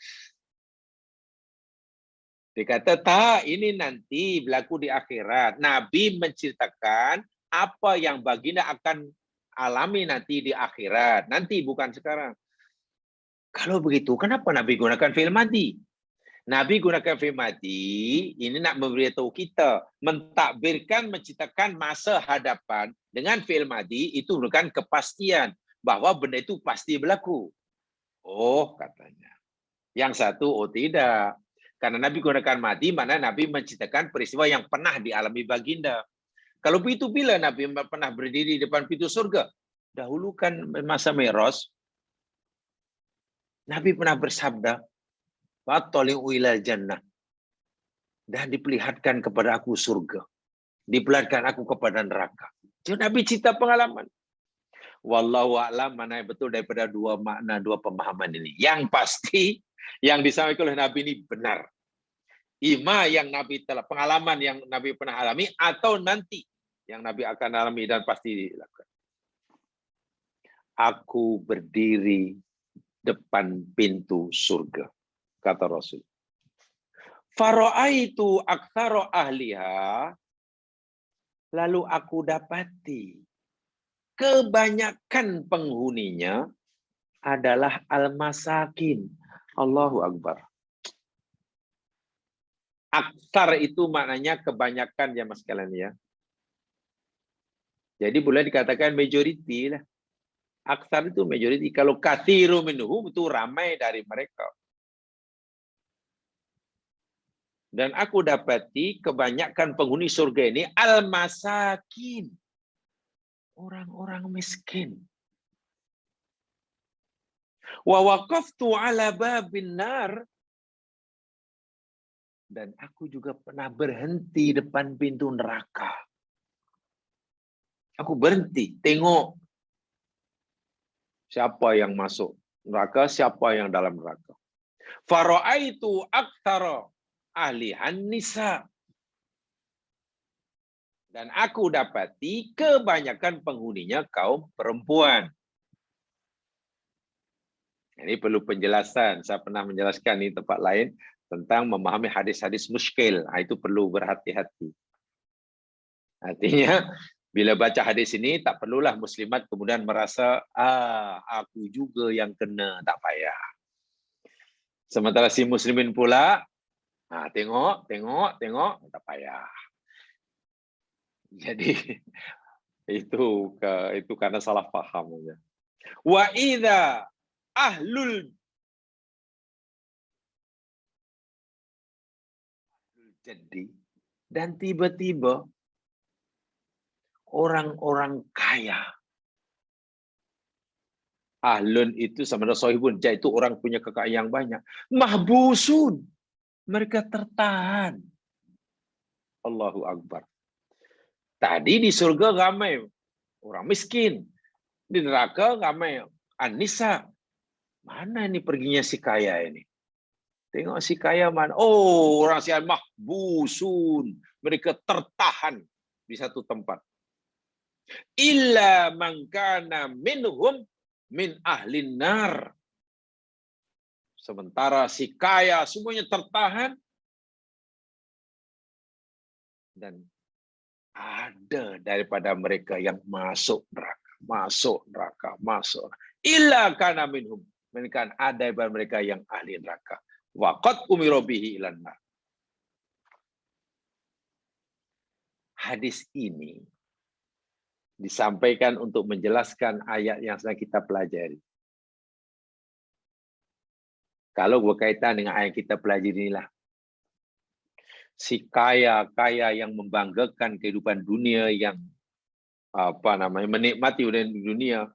Dikata tak, ini nanti berlaku di akhirat. Nabi menceritakan apa yang baginda akan alami nanti di akhirat. Nanti bukan sekarang. Kalau begitu, kenapa Nabi gunakan fi'il madhi? Nabi gunakan fi'il madhi, ini nak memberitahu kita, mentakbirkan, menciptakan masa hadapan dengan fi'il madhi itu menunjukkan kepastian bahwa benda itu pasti berlaku. Oh, katanya. Yang satu, oh tidak. Karena Nabi gunakan madhi, mana Nabi menciptakan peristiwa yang pernah dialami baginda. Kalau begitu, bila Nabi pernah berdiri di depan pintu surga? Dahulu kan masa Mi'raj, Nabi pernah bersabda, "Fattali'u ilal jannah." Dan diperlihatkan kepada aku surga. Diperlihatkan aku kepada neraka. Jadi Nabi cerita pengalaman. Wallahu a'lam mana yang betul daripada dua makna, dua pemahaman ini. Yang pasti, yang disampaikan oleh Nabi ini benar. Ima yang Nabi telah, pengalaman yang Nabi pernah alami, atau nanti yang Nabi akan alami dan pasti dilakukan. Aku berdiri depan pintu surga. kata Rasul. Fara'aitu aktsara ahliha, lalu aku dapati kebanyakan penghuninya adalah al-masakin. Allahu Akbar. Aktsar itu maknanya kebanyakan ya Mas kalian ya. Jadi boleh dikatakan majority lah. Aktsar itu majority. Kalau katsiru minhum itu ramai dari mereka. Dan aku dapati kebanyakan penghuni surga ini al-masakin. Orang-orang miskin. Wa waqaftu ala babin nar. Dan aku juga pernah berhenti depan pintu neraka. Aku berhenti, tengok siapa yang masuk neraka, siapa yang dalam neraka. Fara'aitu aktsara ahlihan nisa. Dan aku dapati kebanyakan penghuninya kaum perempuan. Ini perlu penjelasan. Saya pernah menjelaskan di tempat lain tentang memahami hadis-hadis muskil. Itu perlu berhati-hati. Artinya, bila baca hadis ini, tak perlulah muslimat kemudian merasa, aku juga yang kena, tak payah. Sementara si muslimin pula, tengok, tak payah. Jadi, itu karena salah paham. Wa idza ahlul jadi, dan tiba-tiba orang-orang kaya. Ahlun itu sama dengan sahibun, itu orang punya kekayaan yang banyak. Mahbusun, mereka tertahan. Allahu Akbar. Tadi di surga ramai orang miskin, di neraka ramai an-nisa. Mana ini perginya si kaya ini? Tengok si kaya mana? Oh, orang si mahbusun, mereka tertahan di satu tempat. Illa man kana minhum min ahlin nar. Sementara si kaya semuanya tertahan. Dan ada daripada mereka yang masuk neraka. Illa kana minhum. Mereka ada daripada mereka yang ahli neraka. Waqad umiru bihi ilan nar. Hadis ini disampaikan untuk menjelaskan ayat yang sedang kita pelajari. Kalau berkaitan dengan ayat kita pelajari inilah, si kaya yang membanggakan kehidupan dunia, yang menikmati dunia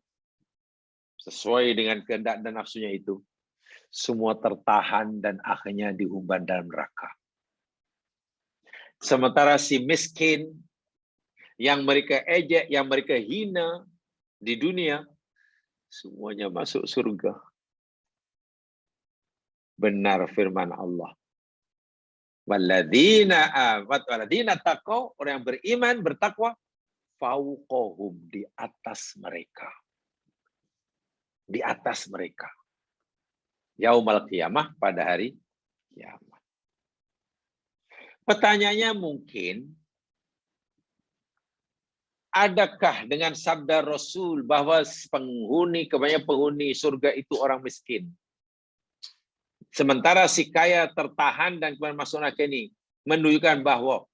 sesuai dengan kehendak dan nafsunya itu, semua tertahan dan akhirnya diumban dalam neraka. Sementara si miskin yang mereka ejek, yang mereka hina di dunia, semuanya masuk surga. Benar firman Allah. Walladzina taqaw, orang yang beriman, bertakwa, fauqahum, di atas mereka. Di atas mereka. Yaumal qiyamah, pada hari kiamat. Pertanyaannya mungkin, adakah dengan sabda Rasul bahwa kebanyakan penghuni surga itu orang miskin? Sementara si kaya tertahan dan kemudian masuk neraka ini menunjukkan bahwa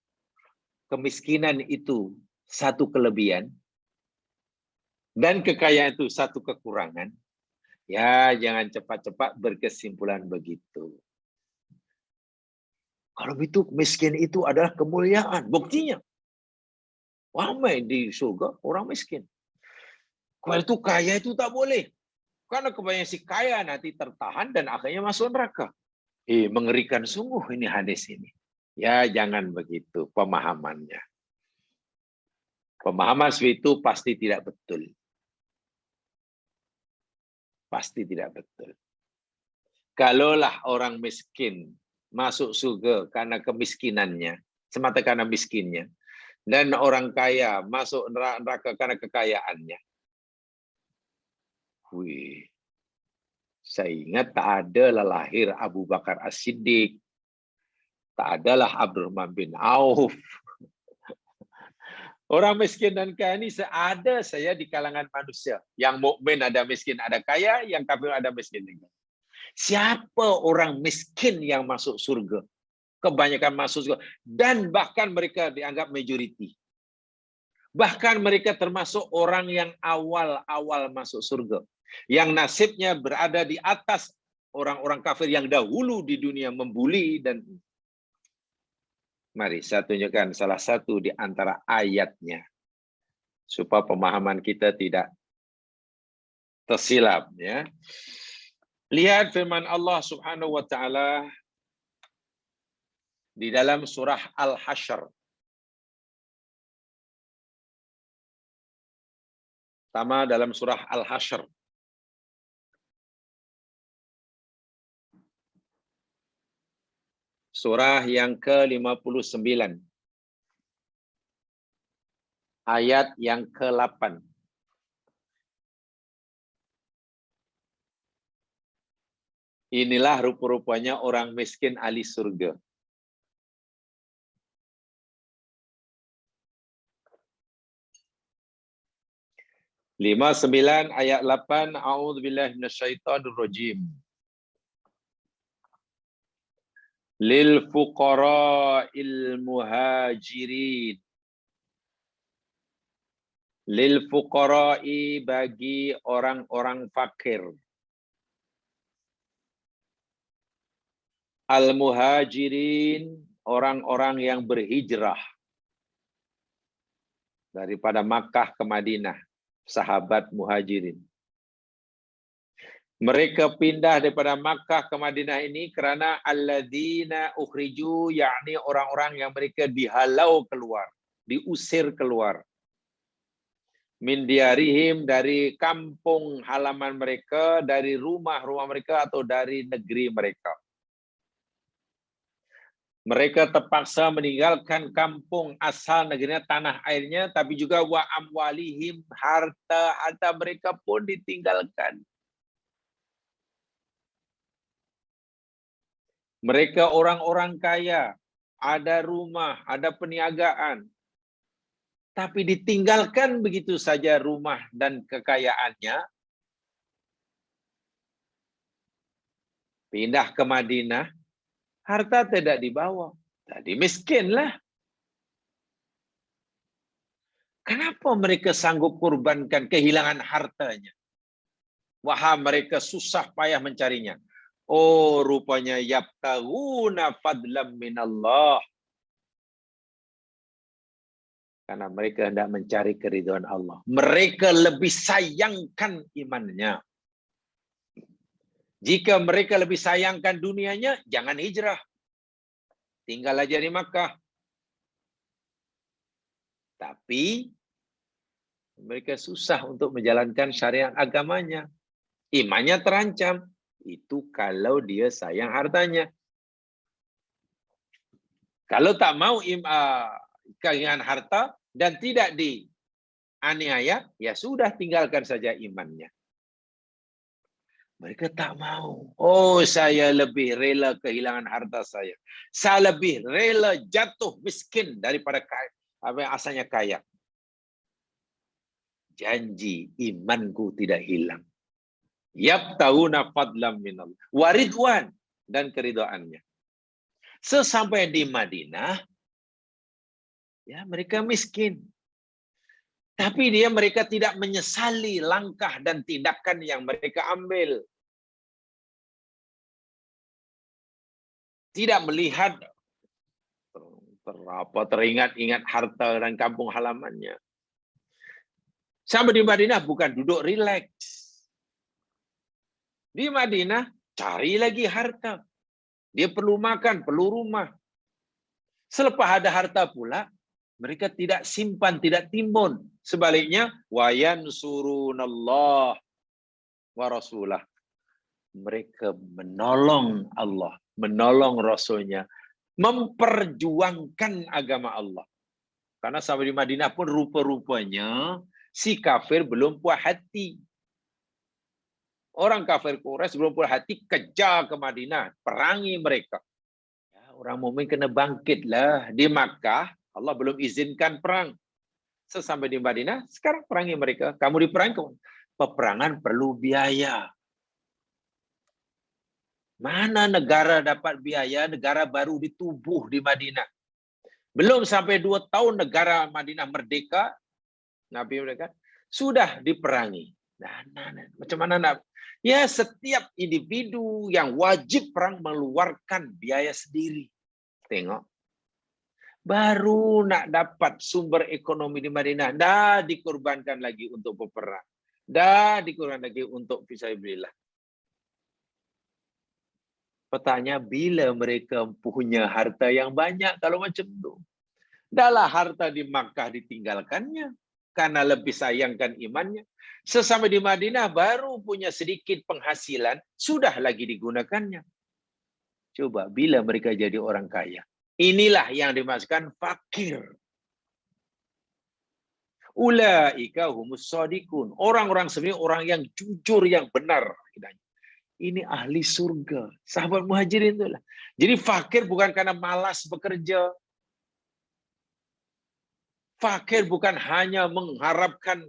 kemiskinan itu satu kelebihan dan kekayaan itu satu kekurangan. Ya, jangan cepat-cepat berkesimpulan begitu. Kalau itu miskin itu adalah kemuliaan, buktinya ramai di surga orang miskin. Kalau itu kaya itu tak boleh. Karena kebanyakan si kaya nanti tertahan dan akhirnya masuk neraka. Mengerikan sungguh ini hadis ini. Ya, jangan begitu pemahamannya. Pemahaman seperti itu pasti tidak betul. Pasti tidak betul. Kalaulah orang miskin masuk surga karena kemiskinannya, semata karena miskinnya, dan orang kaya masuk neraka karena kekayaannya, Saya ingat tak adalah lahir Abu Bakar As-Siddiq, tak adalah Abdurrahman bin Auf. Orang miskin dan kaya ini ada saya di kalangan manusia. Yang mukmin ada miskin, ada kaya, yang kafir ada miskin juga. Siapa orang miskin yang masuk surga? Kebanyakan masuk surga. Dan bahkan mereka dianggap majority. Bahkan mereka termasuk orang yang awal-awal masuk surga. Yang nasibnya berada di atas orang-orang kafir yang dahulu di dunia membuli. Dan mari saya tunjukkan salah satu di antara ayatnya. Supaya pemahaman kita tidak tersilap. Ya. Lihat firman Allah Subhanahu wa Ta'ala di dalam surah Al-Hasyr. Sama dalam surah Al-Hasyr. Surah yang ke-59. Ayat yang ke-8. Inilah rupa-rupanya orang miskin ahli surga. Lima sembilan ayat 8. A'udzubillahi minasyaitonirrajim. Lil fuqara'il muhajirin. Lil fuqara'i bagi orang-orang fakir. Al-muhajirin, orang-orang yang berhijrah daripada Makkah ke Madinah, sahabat muhajirin. Mereka pindah daripada Makkah ke Madinah ini kerana alladzina ukhriju, yakni orang-orang yang mereka dihalau keluar, diusir keluar. Min diarihim, dari kampung halaman mereka, dari rumah-rumah mereka atau dari negeri mereka. Mereka terpaksa meninggalkan kampung asal negerinya, tanah airnya, tapi juga wa amwalihim, harta mereka pun ditinggalkan. Mereka orang-orang kaya, ada rumah, ada perniagaan, tapi ditinggalkan begitu saja rumah dan kekayaannya. Pindah ke Madinah, harta tidak dibawa. Jadi miskinlah. Kenapa mereka sanggup kurbankan kehilangan hartanya? Wah, mereka susah payah mencarinya. Oh, rupanya yabtaguna fadlam minallah. Karena mereka hendak mencari keridhaan Allah. Mereka lebih sayangkan imannya. Jika mereka lebih sayangkan dunianya, jangan hijrah. Tinggal aja di Makkah. Tapi mereka susah untuk menjalankan syariat agamanya. Imannya terancam. Itu kalau dia sayang hartanya. Kalau tak mau kehilangan harta dan tidak dianiaya, ya sudah, tinggalkan saja imannya. Mereka tak mau. Oh, saya lebih rela kehilangan harta saya. Saya lebih rela jatuh miskin daripada asalnya kaya. Janji imanku tidak hilang. Yabtaguna fadlam minallah. Waridwan, dan keridhaannya. Sesampai di Madinah, ya mereka miskin. Tapi mereka tidak menyesali langkah dan tindakan yang mereka ambil. Tidak melihat teringat-ingat harta dan kampung halamannya. Sampai di Madinah bukan duduk rileks. Di Madinah cari lagi harta. Dia perlu makan, perlu rumah. Selepas ada harta pula, mereka tidak simpan, tidak timbun. Sebaliknya, wa yansurunallah wa rasulah. Mereka menolong Allah, menolong Rasulnya, memperjuangkan agama Allah. Karena sampai di Madinah pun rupa-rupanya si kafir belum puas hati. Orang kafir Quraisy berumur hati kejar ke Madinah, perangi mereka. Ya, orang mukmin kena bangkitlah. Di Makkah, Allah belum izinkan perang. Sesampai di Madinah, sekarang perangi mereka. Kamu diperangi, peperangan perlu biaya. Mana negara dapat biaya, negara baru ditubuh di Madinah. Belum sampai 2 tahun negara Madinah merdeka, Nabi mereka sudah diperangi. Macam mana nak? Ya, setiap individu yang wajib perang mengeluarkan biaya sendiri. Tengok. Baru nak dapat sumber ekonomi di Madinah. Dah dikorbankan lagi untuk peperang. Dah dikorbankan lagi untuk fisabilillah. Pertanyaan, bila mereka punya harta yang banyak kalau macam tu? Dahlah harta di Makkah ditinggalkannya karena lebih sayangkan imannya. Sesampai di Madinah baru punya sedikit penghasilan, sudah lagi digunakannya. Coba bila mereka jadi orang kaya. Inilah yang dimaksudkan fakir. Ulaika humus shadiqun. Orang-orang sebenarnya orang yang jujur, yang benar. Ini ahli surga. Sahabat muhajirin itulah. Jadi fakir bukan karena malas bekerja. Fakir bukan hanya mengharapkan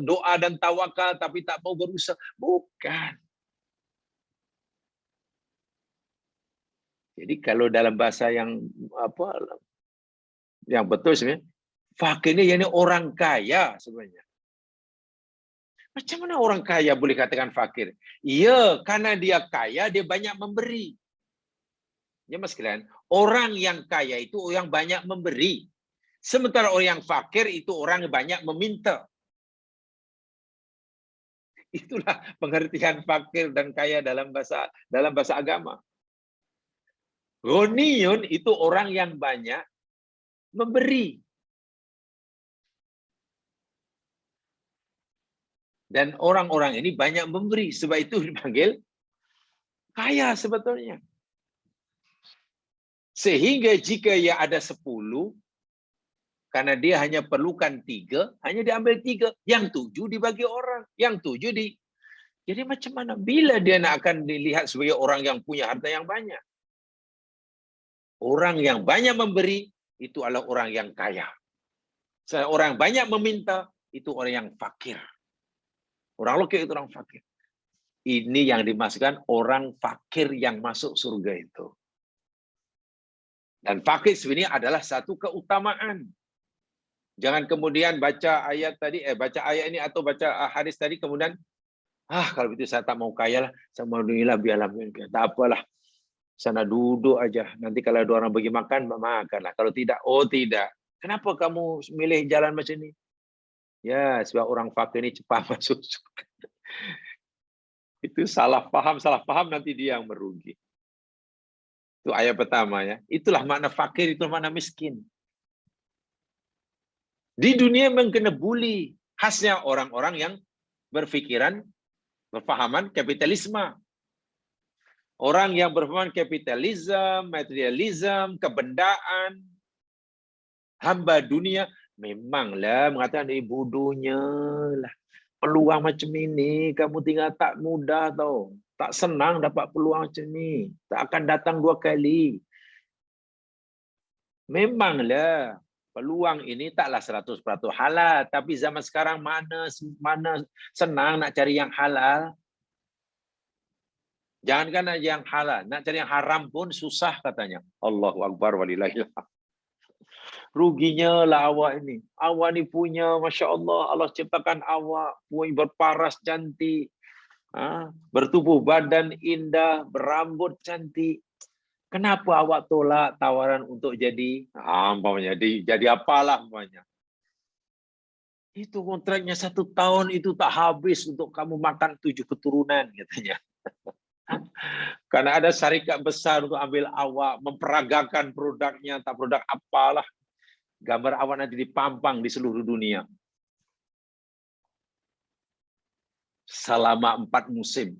doa dan tawakal tapi tak mau berusaha. Bukan. Jadi kalau dalam bahasa yang betul sebenarnya, fakir ini orang kaya sebenarnya. Macam mana orang kaya boleh katakan fakir? Iya, karena dia kaya, dia banyak memberi. Ya mas kalian, orang yang kaya itu orang banyak memberi. Sementara orang yang fakir itu orang yang banyak meminta. Itulah pengertian fakir dan kaya dalam bahasa agama. Ghaniyun itu orang yang banyak memberi. Dan orang-orang ini banyak memberi. Sebab itu dipanggil kaya sebetulnya. Sehingga jika ia ada 10, karena dia hanya perlukan 3, hanya diambil 3. Yang 7 dibagi orang. Yang 7 di... Jadi macam mana? Bila dia akan dilihat sebagai orang yang punya harta yang banyak? Orang yang banyak memberi, itu adalah orang yang kaya. Orang banyak meminta, itu orang yang fakir. Orang lokal itu orang fakir. Ini yang dimaksudkan orang fakir yang masuk surga itu. Dan fakir sebenarnya adalah satu keutamaan. Jangan kemudian baca ayat tadi, baca ayat ini atau baca hadis tadi kemudian, kalau begitu saya tak mau kaya lah, saya mau inilah biarlah, tak apalah, sana duduk aja. Nanti kalau ada orang bagi makan, makanlah. Kalau tidak, tidak. Kenapa kamu milih jalan macam ini? Ya, sebab orang fakir ini cepat masuk surga. Itu salah paham nanti dia yang merugi. Itu ayat pertama ya. Itulah makna fakir, itu makna miskin. Di dunia memang kena bully. Khasnya orang-orang yang berpikiran, berfahaman kapitalisme. Orang yang berfahaman kapitalisme, materialisme, kebendaan, hamba dunia, memanglah mengatakan bodohnya lah. Peluang macam ini, kamu tinggal tak mudah tau. Tak senang dapat peluang macam ni. Tak akan datang 2 kali. Memanglah peluang ini taklah 100% halal, tapi zaman sekarang mana senang nak cari yang halal. Jangankan yang halal, nak cari yang haram pun susah katanya. Allahu Akbar walillahilhamd. Ruginya lah awak ini. Awak ni punya, Masya Allah, Allah ciptakan awak, punya berparas cantik, bertubuh badan indah, berambut cantik. Kenapa awak tolak tawaran untuk jadi jadi apalah umpamanya. Itu kontraknya 1 tahun itu tak habis untuk kamu makan 7 keturunan katanya. Karena ada syarikat besar untuk ambil awak, memperagakan produknya, tak produk apalah. Gambar awak nanti dipampang di seluruh dunia. Selama 4 musim.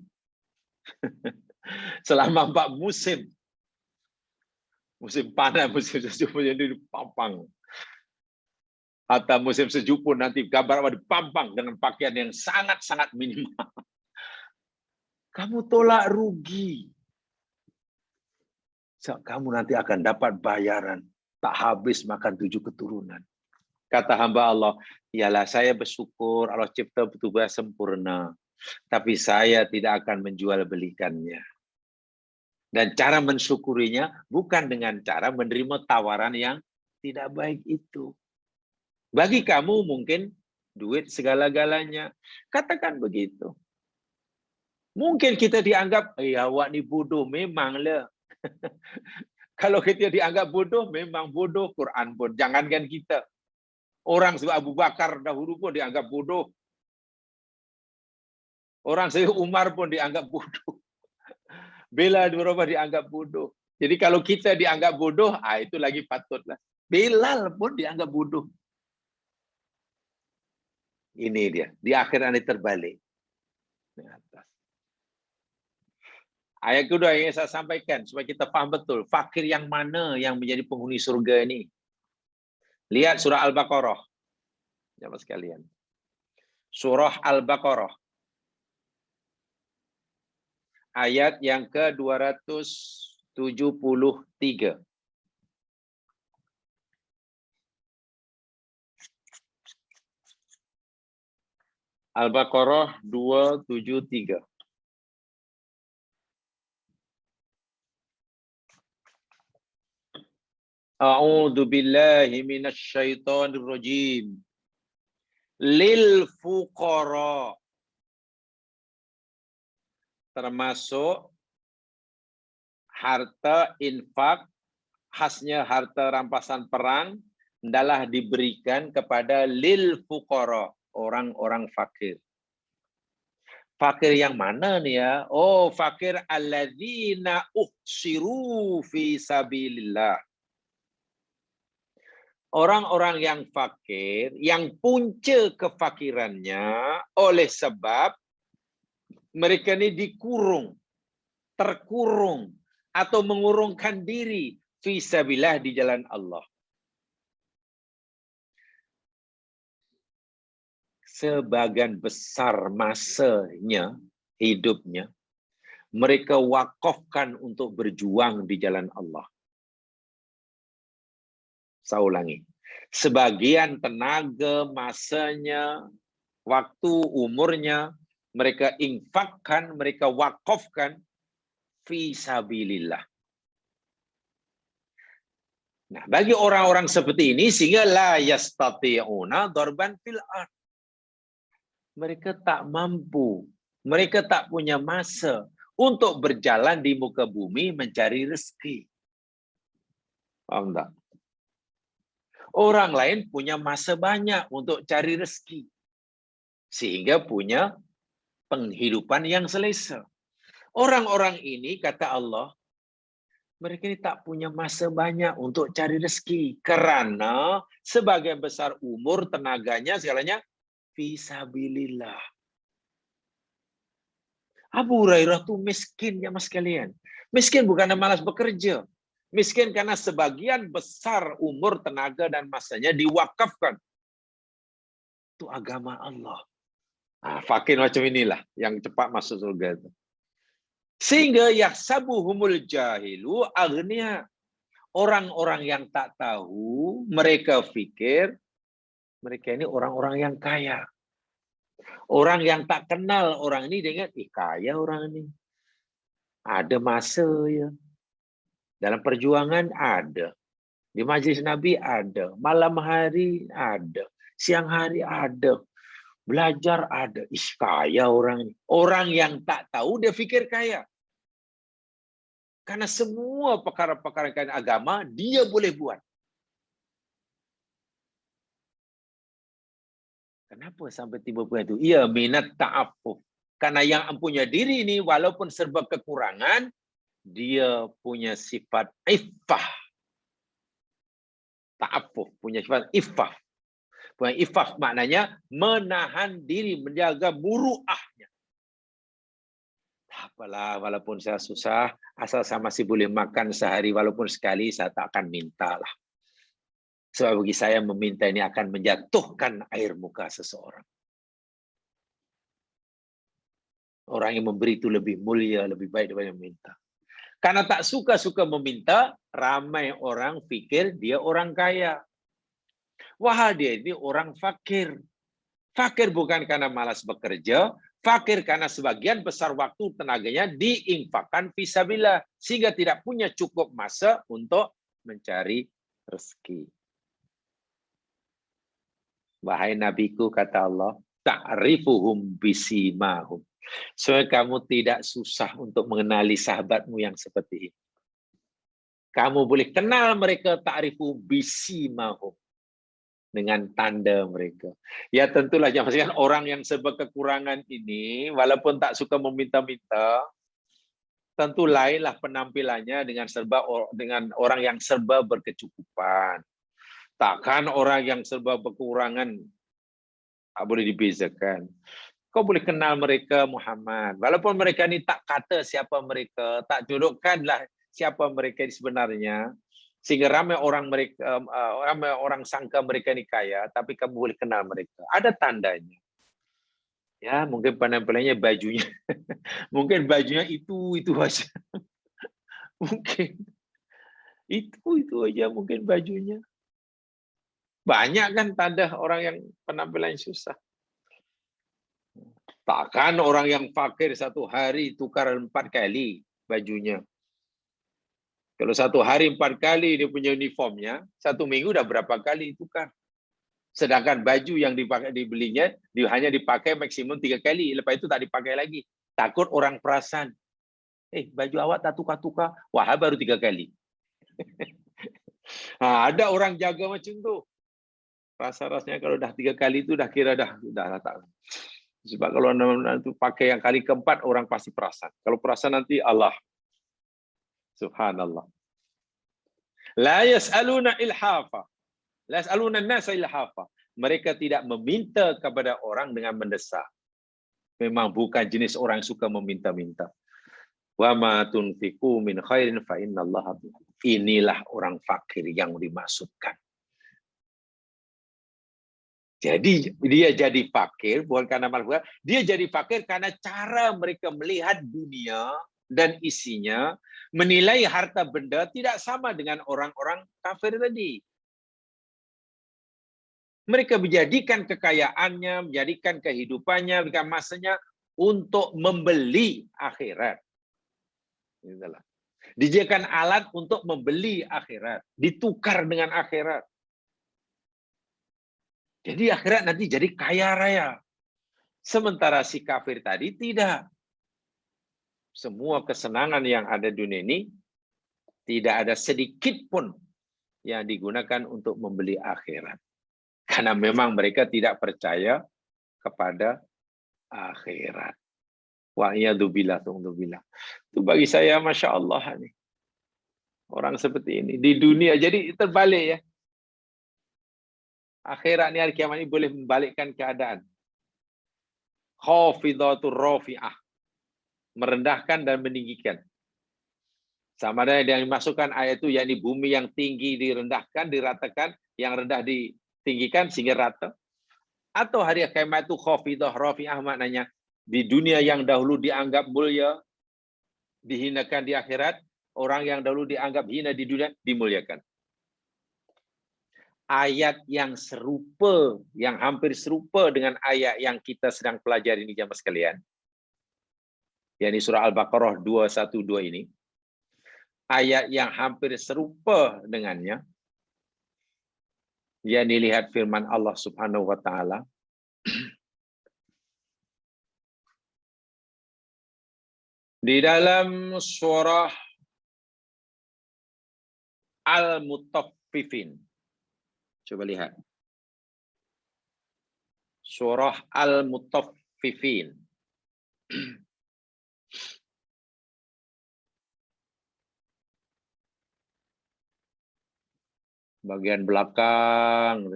Selama 4 musim. Musim panas, musim sejuk pun jadi dipampang. Atau musim sejuk pun nanti gambar awak dipampang dengan pakaian yang sangat-sangat minimal. Kamu tolak rugi. Kamu nanti akan dapat bayaran. Tak habis makan 7 keturunan. Kata hamba Allah, ialah saya bersyukur Allah cipta betul-betul sempurna. Tapi saya tidak akan menjual belikannya. Dan cara mensyukurinya bukan dengan cara menerima tawaran yang tidak baik itu. Bagi kamu mungkin duit segala-galanya. Katakan begitu. Mungkin kita dianggap, awak ni bodoh, memanglah. Kalau kita dianggap bodoh, memang bodoh. Quran pun, jangankan kita. Orang seperti Abu Bakar dahulu pun dianggap bodoh. Orang seperti Umar pun dianggap bodoh. Bilal berubah dianggap bodoh. Jadi kalau kita dianggap bodoh, itu lagi patutlah. Bilal pun dianggap bodoh. Ini dia. Di akhir nanti terbalik. Di atas. Ayat kedua yang saya sampaikan supaya kita paham betul fakir yang mana yang menjadi penghuni surga ini. Lihat surah Al-Baqarah. Jemaah sekalian. Surah Al-Baqarah. Ayat yang ke-273. Al-Baqarah 273. A'udzu billahi minasy syaithanir rajim. Lil fuqara. Termasuk harta infak, khasnya harta rampasan perang, adalah diberikan kepada lil fuqara, orang-orang fakir. Fakir yang mana nih ya? Oh, fakir alladzina uhsiru fi sabilillah. Orang-orang yang fakir, yang punca kefakirannya oleh sebab mereka ini dikurung, terkurung, atau mengurungkan diri fi sabilillah di jalan Allah. Sebagian besar masanya, hidupnya, mereka wakafkan untuk berjuang di jalan Allah. Saya ulangi. Sebagian tenaga, masanya, waktu, umurnya, mereka infakkan, mereka wakafkan fi sabilillah. Nah, bagi orang-orang seperti ini sehingga la yastati'una darban fil ard. Mereka tak mampu, mereka tak punya masa untuk berjalan di muka bumi mencari rezeki. Paham tak? Orang lain punya masa banyak untuk cari rezeki. Sehingga punya penghidupan yang selesa. Orang-orang ini, kata Allah, mereka ini tak punya masa banyak untuk cari rezeki. Karena sebagian besar umur, tenaganya, segalanya, fisabilillah. Abu Hurairah tuh miskin ya mas kalian. Miskin bukan karena malas bekerja. Miskin karena sebagian besar umur, tenaga, dan masanya diwakafkan. Itu agama Allah. Nah, fakir macam inilah yang cepat masuk surga itu. Sehingga yahsabuhumul jahilu aghnia. Orang-orang yang tak tahu, mereka pikir mereka ini orang-orang yang kaya. Orang yang tak kenal orang ini dengan kaya orang ini. Ada masa ya. Dalam perjuangan ada. Di majlis Nabi ada. Malam hari ada. Siang hari ada. Belajar ada. Kaya orang ini. Orang yang tak tahu dia fikir kaya. Karena semua perkara-perkara agama dia boleh buat. Kenapa sampai tiba itu? Ia minat ta'affuf. Karena yang punya diri ini walaupun serba kekurangan, dia punya sifat iffah. Ta'affuf, punya sifat iffah. Punya iffah maknanya menahan diri, menjaga muruahnya. Apalah, walaupun saya susah, asal saya masih boleh makan sehari, walaupun sekali, saya tak akan minta lah. Sebab bagi saya meminta ini akan menjatuhkan air muka seseorang. Orang yang memberi itu lebih mulia, lebih baik daripada yang meminta. Karena tak suka-suka meminta, ramai orang pikir dia orang kaya. Wah, dia ini orang fakir. Fakir bukan karena malas bekerja, fakir karena sebagian besar waktu tenaganya diinfakkan fisabilillah, sehingga tidak punya cukup masa untuk mencari rezeki. Wahai nabiku, kata Allah, ta'rifuhum bisimahum. So, kamu tidak susah untuk mengenali sahabatmu yang seperti ini. Kamu boleh kenal mereka, ta'rifu bisimahum, dengan tanda mereka. Ya tentulah, jangan maksudkan orang yang serba kekurangan ini, walaupun tak suka meminta-minta, tentu lainlah penampilannya dengan orang yang serba berkecukupan. Takkan orang yang serba kekurangan tak boleh dibezakan. Kau boleh kenal mereka, Muhammad. Walaupun mereka ni tak kata siapa mereka, tak jodohkanlah siapa mereka sebenarnya, sehingga ramai orang sangka mereka ni kaya, tapi kamu boleh kenal mereka. Ada tandanya. Ya, mungkin penampilannya bajunya, mungkin bajunya itu aja. Mungkin itu aja mungkin bajunya. Banyak kan tanda orang yang penampilan susah. Takkan orang yang fakir satu hari tukar 4 kali bajunya. Kalau satu hari 4 kali dia punya uniformnya, satu minggu udah berapa kali tukar. Sedangkan baju yang dibelinya hanya dipakai maksimum 3 kali, lepas itu tak dipakai lagi. Takut orang perasan. Baju awak tak tukar-tukar, wah baru 3 kali. Ada orang jaga macam tu. Rasa-rasanya kalau dah 3 kali itu dah kira dah tak. Sebab kalau itu pakai yang kali keempat, orang pasti perasan. Kalau perasan nanti Allah. Subhanallah. La yas'aluna ilhafa. La yas'aluna an-nasa ilhafa. Mereka tidak meminta kepada orang dengan mendesak. Memang bukan jenis orang yang suka meminta-minta. Wa ma tunfiqu min khairin fa innallaha bihi. Inilah orang fakir yang dimaksudkan. Jadi dia jadi fakir bukan karena malu, dia jadi fakir karena cara mereka melihat dunia dan isinya, menilai harta benda tidak sama dengan orang-orang kafir tadi. Mereka menjadikan kekayaannya, menjadikan kehidupannya, menjadikan masanya untuk membeli akhirat. Dijadikan alat untuk membeli akhirat, ditukar dengan akhirat. Jadi akhirat nanti jadi kaya raya. Sementara si kafir tadi tidak. Semua kesenangan yang ada di dunia ini tidak ada sedikit pun yang digunakan untuk membeli akhirat. Karena memang mereka tidak percaya kepada akhirat. Wa'iyadzubillah, tu'udzubillah. Itu bagi saya, Masya Allah. Nih. Orang seperti ini. Di dunia, jadi terbalik ya. Akhirat ni, hari kiamat ini boleh membalikkan keadaan. Khafidatur rafi'ah. Merendahkan dan meninggikan. Sama ada yang dimasukkan ayat itu, yakni bumi yang tinggi direndahkan, diratakan, yang rendah ditinggikan sehingga rata. Atau hari kiamat itu khafidah rafi'ah, maknanya di dunia yang dahulu dianggap mulia, dihinakan di akhirat, orang yang dahulu dianggap hina di dunia dimuliakan. Ayat yang serupa, yang hampir serupa dengan ayat yang kita sedang pelajari ini jamaah sekalian, yakni surah Al-Baqarah 212 ini, ayat yang hampir serupa dengannya, yakni lihat firman Allah Subhanahu wa taala, di dalam surah Al-Mutaffifin. Coba lihat. Surah Al-Mutaffifin. Bagian belakang.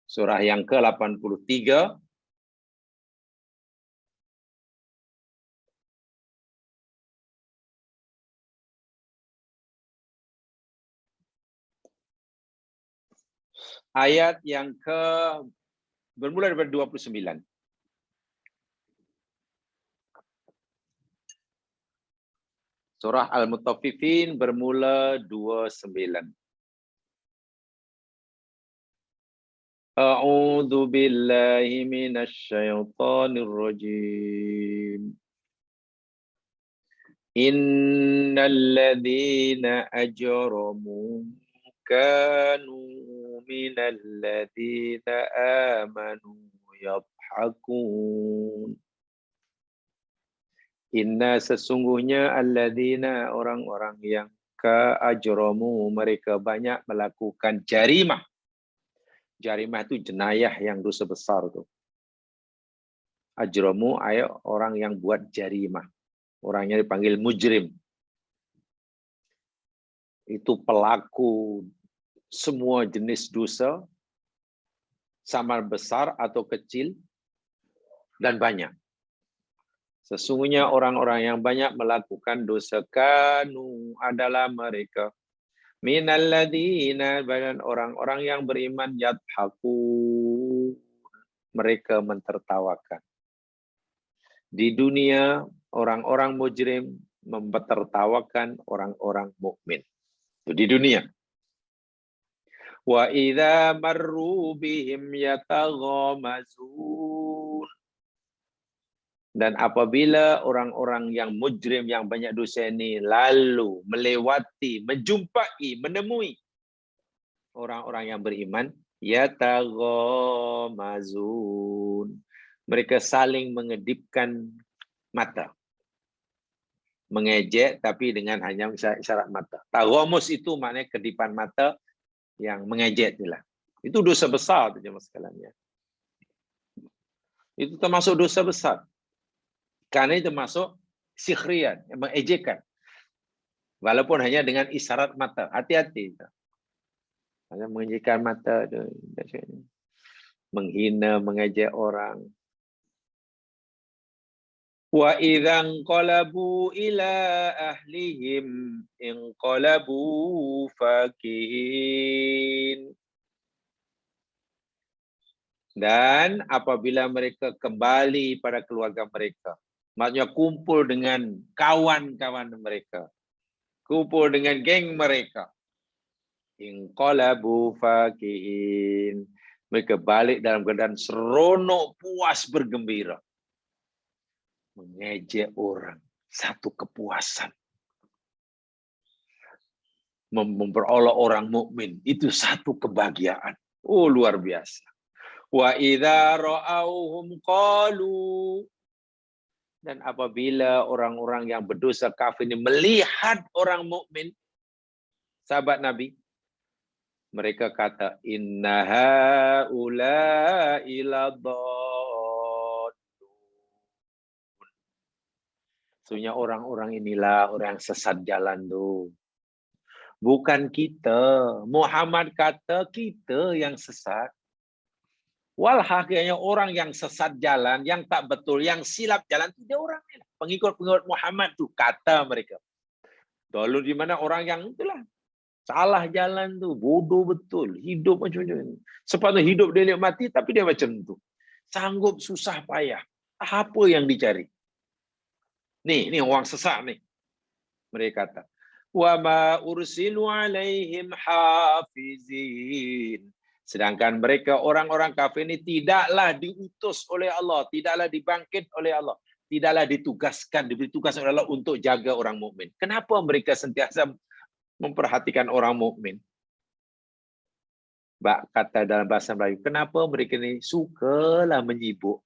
Surah yang ke-83. Ayat yang ke Bermula daripada 29. Surah Al-Mutaffifin bermula 29. A'udzu billahi minasy syaithanir rajim. Innal ladzina ajramu kanu minal ladzina amanu yadhhakun. Inna sesungguhnya alladzina orang-orang yang ajramu mereka banyak melakukan jarimah. Jarimah itu jenayah yang dosa besar tu. Ajramu ayat orang yang buat jarimah. Orangnya dipanggil mujrim. Itu pelaku semua jenis dosa, sama besar atau kecil, dan banyak. Sesungguhnya orang-orang yang banyak melakukan dosa kanu adalah mereka minal ladzina, badan orang-orang yang beriman yadhaku, mereka mentertawakan. Di dunia orang-orang mujrim mentertawakan orang-orang mukmin. Itu di dunia. Wa idza marru bihim yataghamazun. Dan apabila orang-orang yang mujrim, yang banyak dosa ini lalu melewati, menjumpai, menemui orang-orang yang beriman, yataghamazun. Mereka saling mengedipkan mata. Mengejek tapi dengan hanya isyarat mata. Taghamus itu maknanya kedipan mata yang mengejek itulah. Itu dosa besar tu jemaah sekalian ya. Itu termasuk dosa besar. Karena itu masuk sikhrian, mengejekan. Walaupun hanya dengan isyarat mata. Hati-hati. Hanya mengejekkan mata. Menghina, mengejek orang. Wa idzan qalabu ila ahlihim inqalabu fakihin. Dan apabila mereka kembali pada keluarga mereka, maksudnya kumpul dengan kawan-kawan mereka, kumpul dengan geng mereka, inqalabu fakihin, mereka balik dalam keadaan seronok, puas, bergembira. Mengejek orang, satu kepuasan. Memperoleh orang mukmin, itu satu kebahagiaan. Oh, luar biasa. Wa idza ra'auhum qalu, dan apabila orang-orang yang berdosa kafir ini melihat orang mukmin, sahabat Nabi, mereka kata inna haula'i ladallun. Sesungguhnya orang-orang inilah orang yang sesat jalan tuh. Bukan kita. Muhammad kata kita yang sesat. Walhakianya orang yang sesat jalan, yang tak betul, yang silap jalan, itu dia orang ini. Pengikut-pengikut Muhammad tuh kata mereka. Dulu di mana orang yang itulah salah jalan tuh, bodoh betul, hidup macam-macam. Sepatutnya hidup dia nikmati, tapi dia macam tu. Sanggup susah payah. Apa yang dicari? Nih orang sesat nih. Mereka kata, wa ma ursilu alaihim hafizin. Sedangkan mereka orang-orang kafir ini tidaklah diutus oleh Allah, tidaklah dibangkit oleh Allah, tidaklah ditugaskan, diberi tugas oleh Allah untuk jaga orang mukmin. Kenapa mereka sentiasa memperhatikan orang mukmin? Bak kata dalam bahasa Melayu, kenapa mereka ini sukalah menyibuk?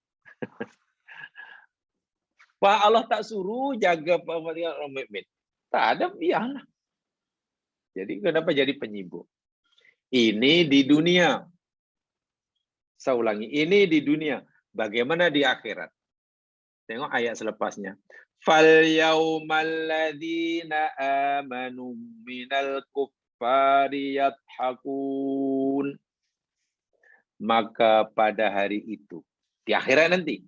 Wah, Allah tak suruh jaga orang mukmin. Tak ada, biarlah. Jadi kenapa jadi penyibuk? Ini di dunia. Saya ulangi, ini di dunia. Bagaimana di akhirat? Tengok ayat selepasnya. Fal yaumal ladzina amanu minal kuffari yadhakun. Maka pada hari itu, di akhirat nanti,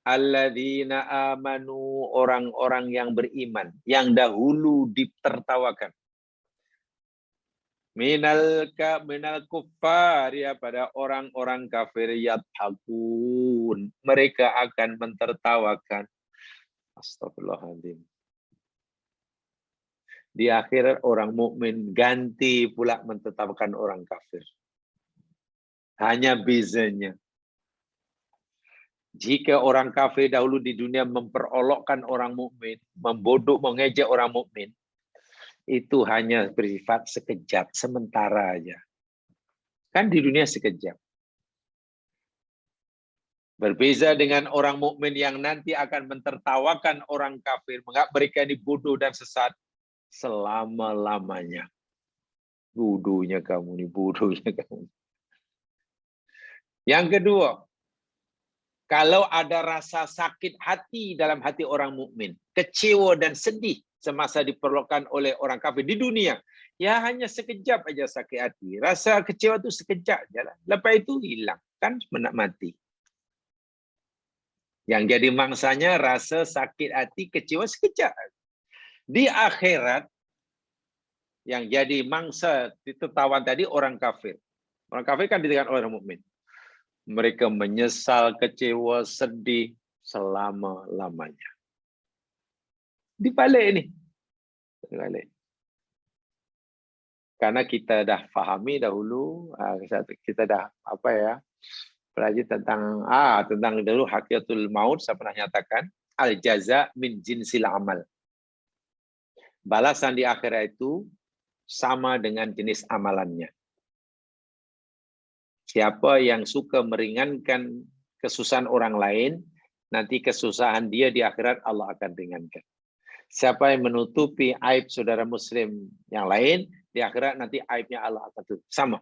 alladzina amanu, orang-orang yang beriman, yang dahulu ditertawakan. minal kuffar, ya, pada orang-orang kafir, yadhakun, mereka akan mentertawakan. Astagfirullahaladzim. Di akhir orang mukmin ganti pula mentertawakan orang kafir. Hanya bezanya, jika orang kafir dahulu di dunia memperolokkan orang mukmin, membodok, mengejek orang mukmin, itu hanya bersifat sekejap, sementara aja. Kan di dunia sekejap. Berbeza dengan orang mukmin yang nanti akan mentertawakan orang kafir, menganggap mereka ini bodoh dan sesat selama-lamanya. Bodohnya kamu nih, bodohnya kamu. Yang kedua, kalau ada rasa sakit hati dalam hati orang mukmin, kecewa dan sedih semasa diperlukan oleh orang kafir di dunia, ya hanya sekejap aja sakit hati. Rasa kecewa itu sekejap aja lah. Lepas itu hilang, kan mati. Yang jadi mangsanya rasa sakit hati, kecewa sekejap. Di akhirat, yang jadi mangsa ditertawan tadi orang kafir. Orang kafir kan ditekan orang mukmin. Mereka menyesal, kecewa, sedih selama-lamanya. Dibalik ini. Dibalik. Karena kita dah fahami dahulu, kita dah pelajari tentang dulu hakiatul maut, saya pernah nyatakan, al jaza min jinsil amal. Balasan di akhirat itu sama dengan jenis amalannya. Siapa yang suka meringankan kesusahan orang lain, nanti kesusahan dia di akhirat Allah akan ringankan. Siapa yang menutupi aib saudara muslim yang lain, di akhirat nanti aibnya Allah akan tutup. Sama.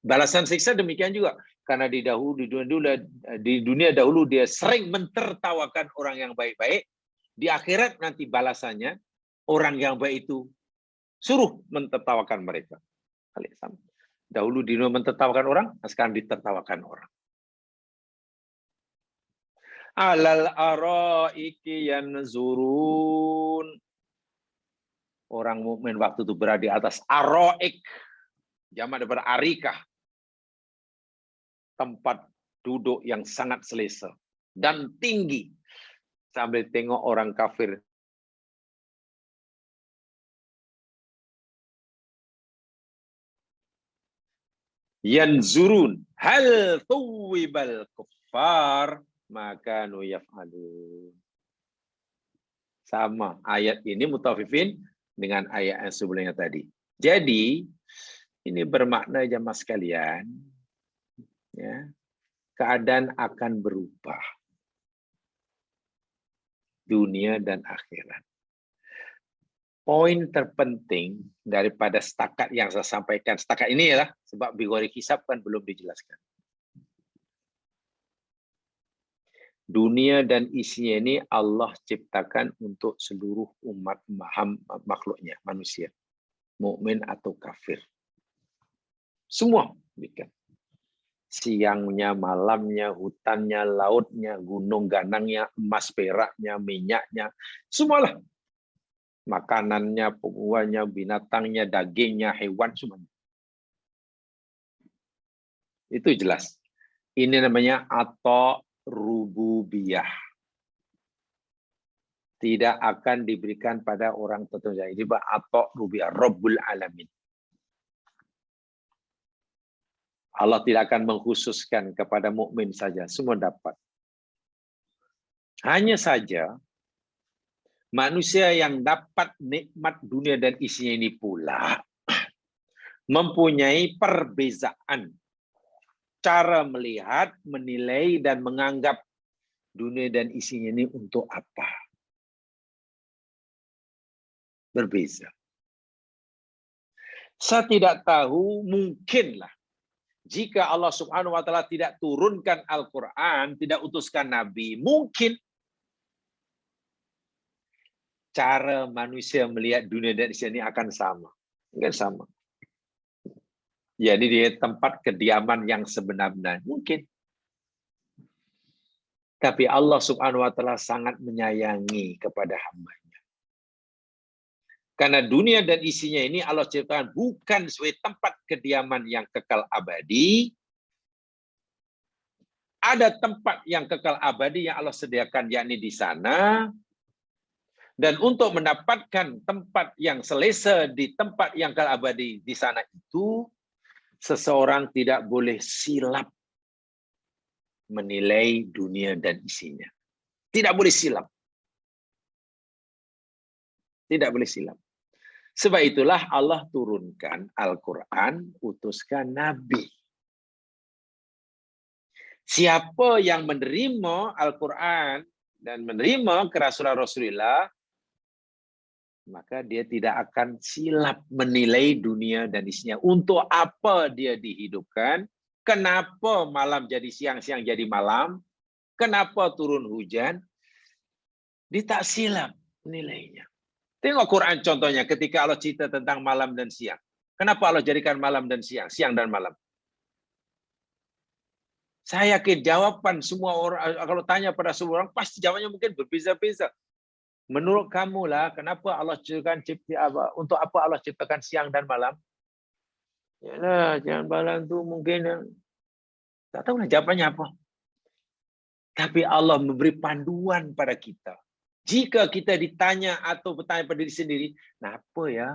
Balasan siksa demikian juga. Karena di dunia dahulu dia sering mentertawakan orang yang baik-baik, di akhirat nanti balasannya orang yang baik itu suruh mentertawakan mereka. Sama. Dahulu di dunia mentertawakan orang, sekarang ditertawakan orang. Alal araiki yanzurun. Orang mukmin waktu itu berada di atas araik, jamak daripada arikah, tempat duduk yang sangat selesa dan tinggi, sambil tengok orang kafir yanzurun hal tuwibal kuffar maka yaf'alun. Sama ayat ini mutafifin dengan ayat yang sebelumnya tadi. Jadi ini bermakna jamaah sekalian, ya, keadaan akan berubah dunia dan akhirat. Poin terpenting daripada setakat yang saya sampaikan setakat ini adalah sebab bigori hisab kan belum dijelaskan. Dunia dan isinya ini Allah ciptakan untuk seluruh umat makhluknya, manusia, mukmin atau kafir. Semua bikin. Siangnya, malamnya, hutannya, lautnya, gunung ganangnya, emas peraknya, minyaknya, semualah. Makanannya, pembuahannya, binatangnya, dagingnya, hewan, semuanya. Itu jelas. Ini namanya atau rububiyah. Tidak akan diberikan pada orang tertentu. Jadi atau rububiyah, Rabbul Alamin. Allah tidak akan mengkhususkan kepada mukmin saja, semua dapat. Hanya saja manusia yang dapat nikmat dunia dan isinya ini pula mempunyai perbezaan cara melihat, menilai, dan menganggap dunia dan isinya ini untuk apa. Berbeza. Saya tidak tahu, mungkinlah jika Allah Subhanahu wa Ta'ala tidak turunkan Al-Quran, tidak utuskan Nabi, mungkin cara manusia melihat dunia dan isinya ini akan sama. Enggak sama. Jadi di tempat kediaman yang sebenar-benar mungkin. Tapi Allah Subhanahu wa Ta'ala sangat menyayangi kepada hamba-Nya. Karena dunia dan isinya ini Allah ciptakan bukan sebagai tempat kediaman yang kekal abadi. Ada tempat yang kekal abadi yang Allah sediakan, yakni di sana. Dan untuk mendapatkan tempat yang selesa di tempat yang kekal abadi di sana itu, seseorang tidak boleh silap menilai dunia dan isinya. Tidak boleh silap. Tidak boleh silap. Sebab itulah Allah turunkan Al-Quran, utuskan Nabi. Siapa yang menerima Al-Quran dan menerima kerasulan Rasulullah, maka dia tidak akan silap menilai dunia dan isinya. Untuk apa dia dihidupkan? Kenapa malam jadi siang, siang jadi malam? Kenapa turun hujan? Dia tak silap menilainya. Tengok Quran contohnya ketika Allah cerita tentang malam dan siang. Kenapa Allah jadikan malam dan siang, siang dan malam? Saya yakin jawaban semua orang, kalau tanya pada semua orang, pasti jawabannya mungkin berbeza-beza. Menurut kamu lah, kenapa Allah ciptakan untuk apa Allah ciptakan siang dan malam? Yalah, siang malam tu mungkin tak tahu lah jawabannya apa. Tapi Allah memberi panduan pada kita. Jika kita ditanya atau bertanya pada diri sendiri, kenapa ya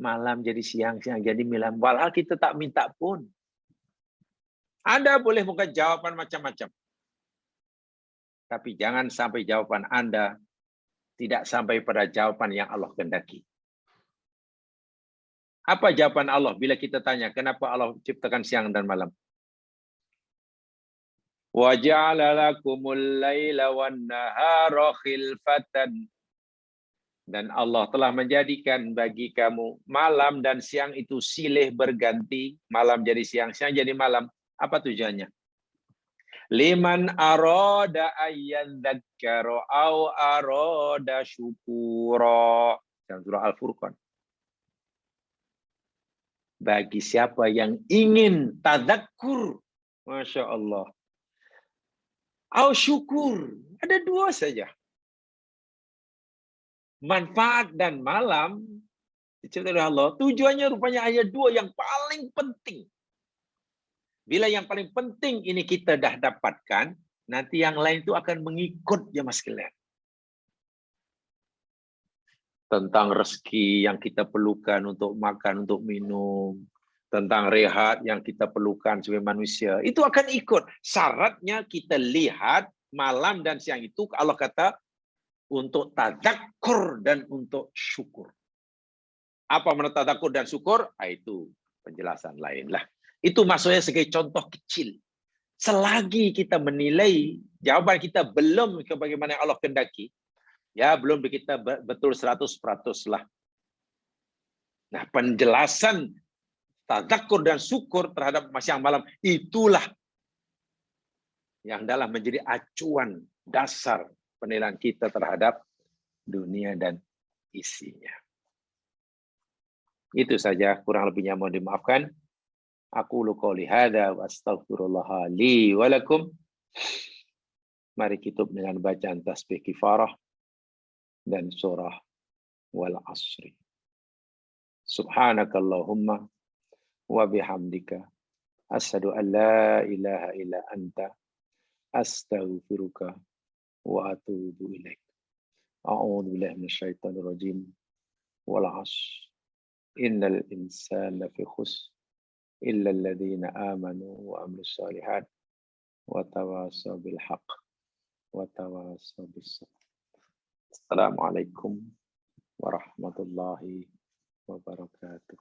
malam jadi siang, siang jadi malam? Walau kita tak minta pun. Anda boleh bukan jawaban macam-macam. Tapi jangan sampai jawaban Anda tidak sampai pada jawaban yang Allah kehendaki. Apa jawaban Allah bila kita tanya, kenapa Allah ciptakan siang dan malam? وَجَعَلَ لَكُمُ اللَّيْلَ وَالنَّهَارَ خِلْفَةً. Dan Allah telah menjadikan bagi kamu malam dan siang itu silih berganti. Malam jadi siang, siang jadi malam. Apa tujuannya? Liman arada ayyan dzakkara au arada syukura. Dalam surah Al-Furqan. Bagi siapa yang ingin tadakkur, Masya Allah. Au syukur. Ada dua saja. Manfaat dan malam diciptakan oleh Allah. Tujuannya rupanya hanya dua yang paling penting. Bila yang paling penting ini kita dah dapatkan, nanti yang lain itu akan mengikut jemaah sekalian. Tentang rezeki yang kita perlukan untuk makan, untuk minum. Tentang rehat yang kita perlukan sebagai manusia. Itu akan ikut. Syaratnya kita lihat malam dan siang itu Allah kata untuk tadakkur dan untuk syukur. Apa menurut tadakkur dan syukur? Itu penjelasan lain lah. Itu maksudnya sebagai contoh kecil. Selagi kita menilai jawaban kita belum sebagaimana Allah kehendaki, ya belum kita betul 100% lah. Nah, penjelasan tadakkur dan syukur terhadap siang malam, itulah yang dalam menjadi acuan dasar penilaian kita terhadap dunia dan isinya. Itu saja, kurang lebihnya mohon dimaafkan. Aku qouli hadza wa astaghfirullah li wa lakum. Mari kita dengan bacaan tasbih kifarah dan surah wal asri. Subhanakallahumma wa bihamdika asyhadu an la ilaha illa anta astaghfiruka wa atubu ilaik. A'udzu billahi minasyaitonir rajim. Wal 'ashr. Innal insana lafi khusr illa alladziina aamanu wa 'amilus shalihat wa tawassaw bil haqq wa tawassaw bis sabr. Assalamualaikum warahmatullahi wabarakatuh.